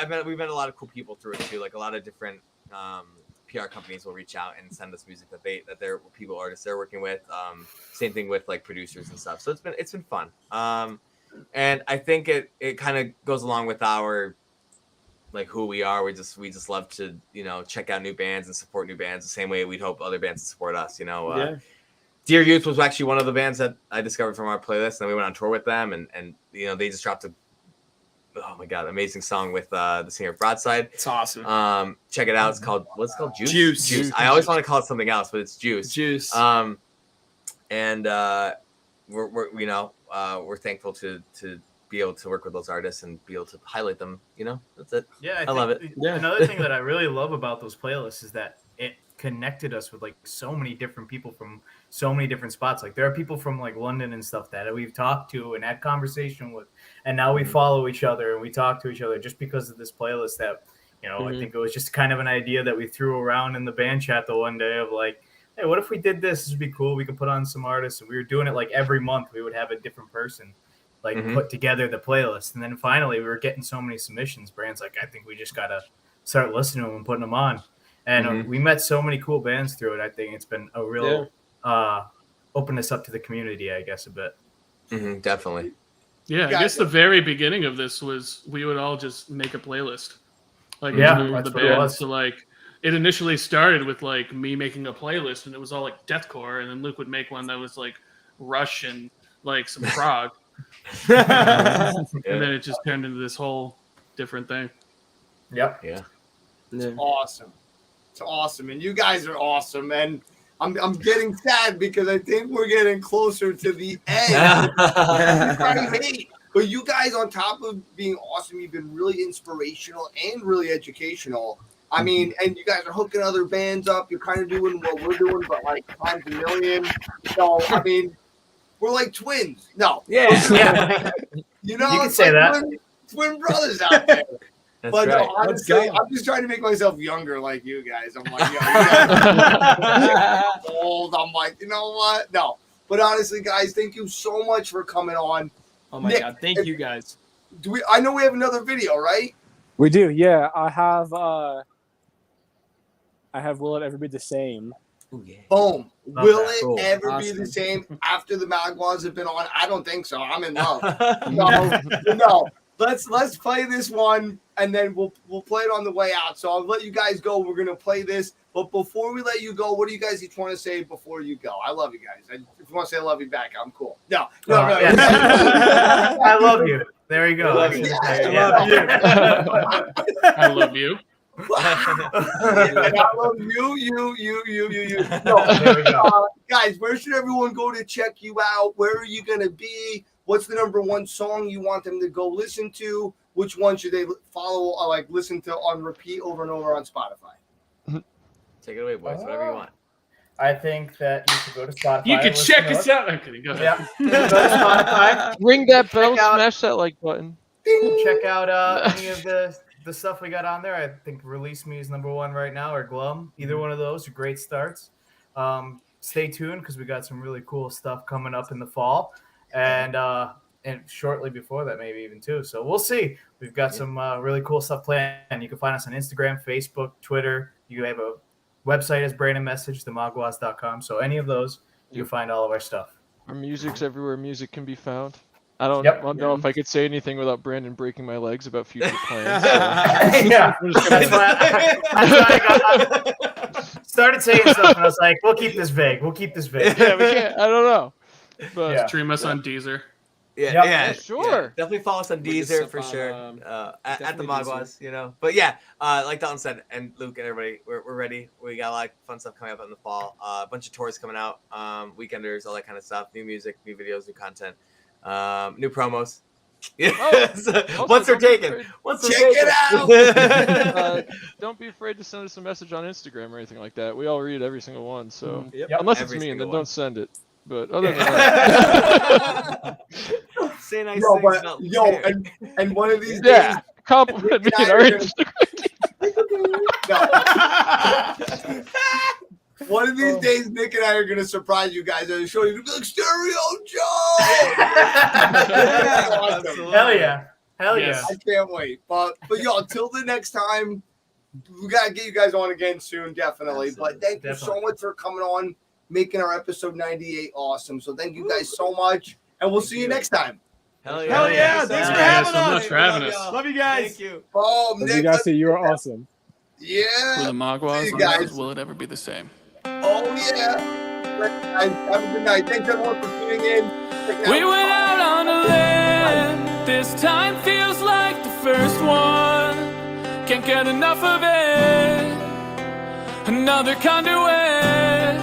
K: But we've met a lot of cool people through it too. Like a lot of different PR companies will reach out and send us music that they're artists they're working with. Same thing with like producers and stuff. So it's been fun. And I think it kind of goes along with our like who we are. We just love to check out new bands and support new bands the same way we'd hope other bands to support us. Dear Youth was actually one of the bands that I discovered from our playlist, and we went on tour with them, and they just dropped oh my god, amazing song with the singer of Broadside.
J: It's awesome.
K: Check it out. It's called Juice. I always want to call it something else, but it's Juice. And we're thankful to be able to work with those artists and be able to highlight them. That's it.
I: Yeah,
K: I love it.
I: Another thing that I really love about those playlists is that it connected us with like so many different people from so many different spots. Like there are people from like London and stuff that we've talked to and had conversation with, and now we follow each other and we talk to each other just because of this playlist that I think it was just kind of an idea that we threw around in the band chat the one day of like, hey, what if we did this? This would be cool. We could put on some artists. And we were doing it like every month. We would have a different person like put together the playlist. And then finally we were getting so many submissions. Brand's like, I think we just got to start listening to them and putting them on. And we met so many cool bands through it. I think it's been a real openness up to the community, I guess, a bit.
K: Definitely.
L: Yeah, I guess the very beginning of this was we would all just make a playlist. Like
I: that's
L: the
I: what it
L: band.
I: was.
L: So like it initially started with like me making a playlist and it was all like deathcore, and then Luke would make one that was like Rush and like some prog. And then it just turned into this whole different thing.
I: Yep.
K: Yeah.
A: It's awesome. It's awesome. And you guys are awesome. And I'm getting sad because I think we're getting closer to the end. I hate. But you guys, on top of being awesome, you've been really inspirational and really educational. I mean, and you guys are hooking other bands up. You're kind of doing what we're doing, but like times a million. So, I mean, we're like twins. No.
I: Yeah.
A: You know,
I: You can
A: it's
I: say
A: like
I: that.
A: Twin brothers out there.
K: That's
A: But
K: right.
A: no, honestly, I'm just trying to make myself younger like you guys. I'm like, you guys are old. I'm like, you know what? No. But honestly, guys, thank you so much for coming on.
J: Oh my
A: Nick,
J: God. Thank you guys.
A: I know we have another video, right?
C: We do, yeah. I have Will It Ever Be the Same?
K: Ooh, yeah.
A: Boom.
I: Love
A: Will
I: that.
A: it
K: Cool.
A: ever be the same after the Maguas have been on? I don't think so. I'm in love. No. Let's play this one, and then we'll play it on the way out. So I'll let you guys go. We're gonna play this, but before we let you go, what do you guys each want to say before you go? I love you guys. If you want to say I love you back, I'm cool. No.
I: Yeah. I love you. There you go.
K: I love you.
L: I love you.
A: And I love you. No,
I: There we go.
A: guys, where should everyone go to check you out? Where are you gonna be? What's the #1 song you want them to go listen to? Which one should they follow or like listen to on repeat over and over on Spotify?
K: Take it away, boys. Whatever you want.
I: I think that you should go to Spotify.
L: You can
I: listen
L: check
I: to
L: us out. I'm kidding. Go ahead.
I: Yeah. Go to Spotify.
M: Ring that bell,
I: Check out-
M: smash that like button.
I: Check out any of the stuff we got on there. I think Release Me is #1 right now, or Glum. Either one of those are great starts. Stay tuned because we got some really cool stuff coming up in the fall, and shortly before that, maybe even too. So we'll see. We've got some really cool stuff planned. You can find us on Instagram, Facebook, Twitter. You have a website as Brandon Message, themaguas.com. So any of those, you'll find all of our stuff.
M: Our music's everywhere music can be found. I don't
I: Yep.
M: know if I could say anything without Brandon breaking my legs about future plans.
I: Yeah.
M: I'm just gonna-
I: I started saying stuff, and I was like, "We'll keep this vague. We'll keep this vague."
M: Yeah, we can't. I don't know. But
I: Yeah.
L: Stream us on Deezer.
K: Yeah,
I: Yep.
K: yeah,
M: Sure.
K: yeah. Definitely follow us on
N: We just
K: Deezer
N: stuff
K: for
N: on,
K: sure. At the
N: definitely
K: Maguas, you know. But yeah, like Dalton said, and Luke and everybody, we're ready. We got a lot of fun stuff coming up in the fall. A bunch of tours coming out, weekenders, all that kind of stuff. New music, new videos, new content, new promos. Yeah.
M: Also,
K: Once they're
M: don't be
K: taken.
M: afraid-
K: Once they're
A: Check it
K: taken.
A: out.
M: Don't be afraid to send us a message on Instagram or anything like that. We all read every single one. So
K: Yep.
M: unless it's
K: Every
M: mean,
K: single
M: then
K: one.
M: don't send it. But other than that,
K: Say nice
A: No,
K: things.
A: but
K: about
A: yo,
K: Luke.
A: and one of these
M: yeah,
A: days,
M: compliment me in our Instagram.
A: no. One of these days, Nick and I are gonna surprise you guys at a show. You're gonna be like, Stereo Joe.
K: Absolutely.
I: Hell yeah. Hell
L: Yes.
A: I can't wait. But yo, until the next time, we gotta get you guys on again soon, definitely. But thank you so
I: Definitely.
A: much for coming on, making our episode 98 awesome. So thank you guys so much, and we'll see you next time.
K: Hell yeah.
N: Hell yeah. Thanks for
L: Yeah,
N: having
L: so
N: us.
L: much for having us.
N: Love you guys.
K: Thank you.
A: Oh,
C: As
A: Nick,
C: you guys say, you are awesome.
B: For
A: yeah.
B: the Maguas,
A: See you guys.
B: will it ever be the same?
A: Oh yeah. Guys, have a good night. Thanks everyone for tuning in. Check it
B: We
A: out.
B: went out on a limb. This time feels like the first one. Can't get enough of it. Another conduit.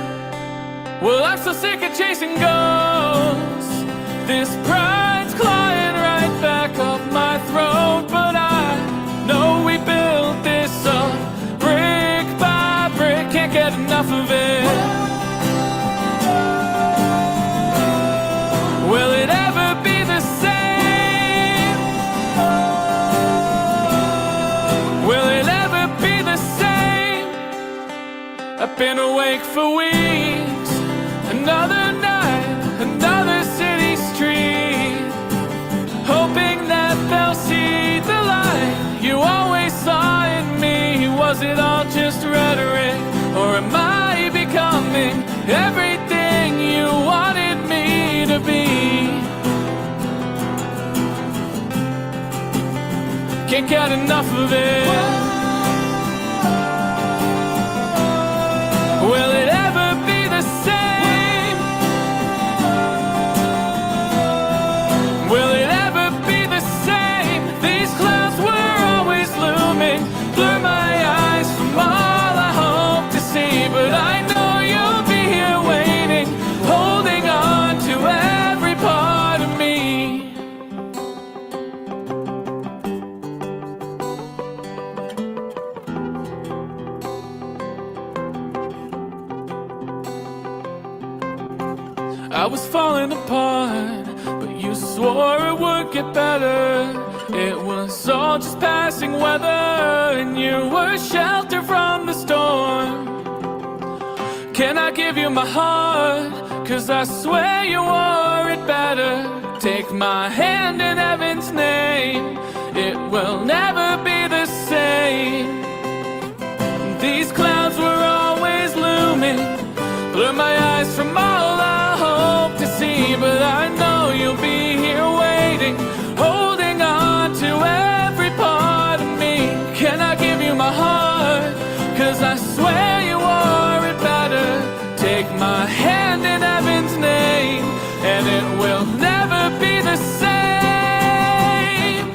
B: Well, I'm so sick of chasing ghosts. This pride's clawing right back up my throat. But I know we built this up brick by brick. Can't get enough of it. Will it ever be the same? Will it ever be the same? I've been awake for weeks. Another night, another city street. Hoping that they'll see the light you always saw in me. Was it all just rhetoric? Or am I becoming everything you wanted me to be? Can't get enough of it. Will it ever be the same? Will it ever be the same? These clouds were always looming, blur my eyes from all I hope to see. But I know you'll be falling apart, but you swore it would get better. It was all just passing weather, and you were shelter from the storm. Can I give you my heart? 'Cause I swear you wore it better. Take my hand in heaven's name, it will never be the same. These clouds were always looming, blur my eyes from all I hope to see. But I know you'll be here waiting, holding on to every part of me. Can I give you my heart? 'Cause I swear you wore it better. Take my hand in heaven's name, and it will never be the same.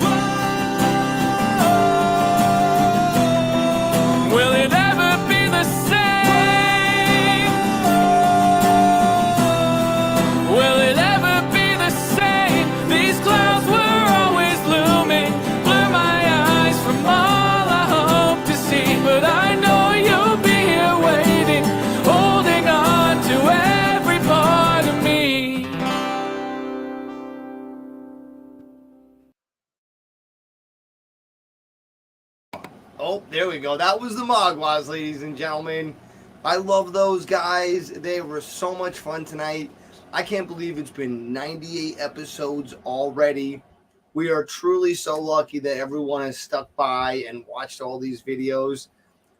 B: Will it ever be the same? Will it ever be the same? These clouds were always looming, blur my eyes from all I hope to see. But I know you'll be here waiting, holding on to every part of me.
A: Oh, there we go. That was the Maguas, ladies and gentlemen. I love those guys. They were so much fun tonight. I can't believe it's been 98 episodes already. We are truly so lucky that everyone has stuck by and watched all these videos.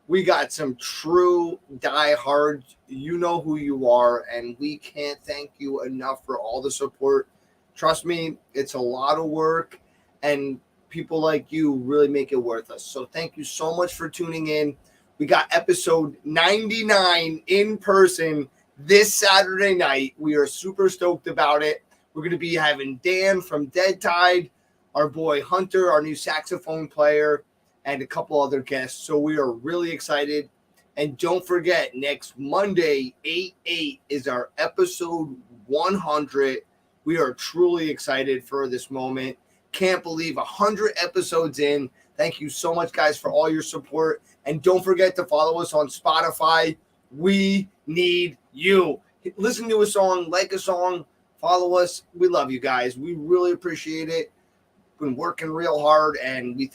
A: We got some true diehards. You know who you are, and we can't thank you enough for all the support. Trust me, it's a lot of work, and people like you really make it worth us. So thank you so much for tuning in. We got episode 99 in person this Saturday night. We are super stoked about it. We're going to be having Dan from Dead Tide, our boy Hunter, our new saxophone player, and a couple other guests. So we are really excited. And don't forget, next Monday, 8/8, is our episode 100. We are truly excited for this moment. Can't believe 100 episodes in. Thank you so much, guys, for all your support. And don't forget to follow us on Spotify. We need you. Listen to a song, like a song, follow us. We love you guys. We really appreciate it. Been working real hard, and we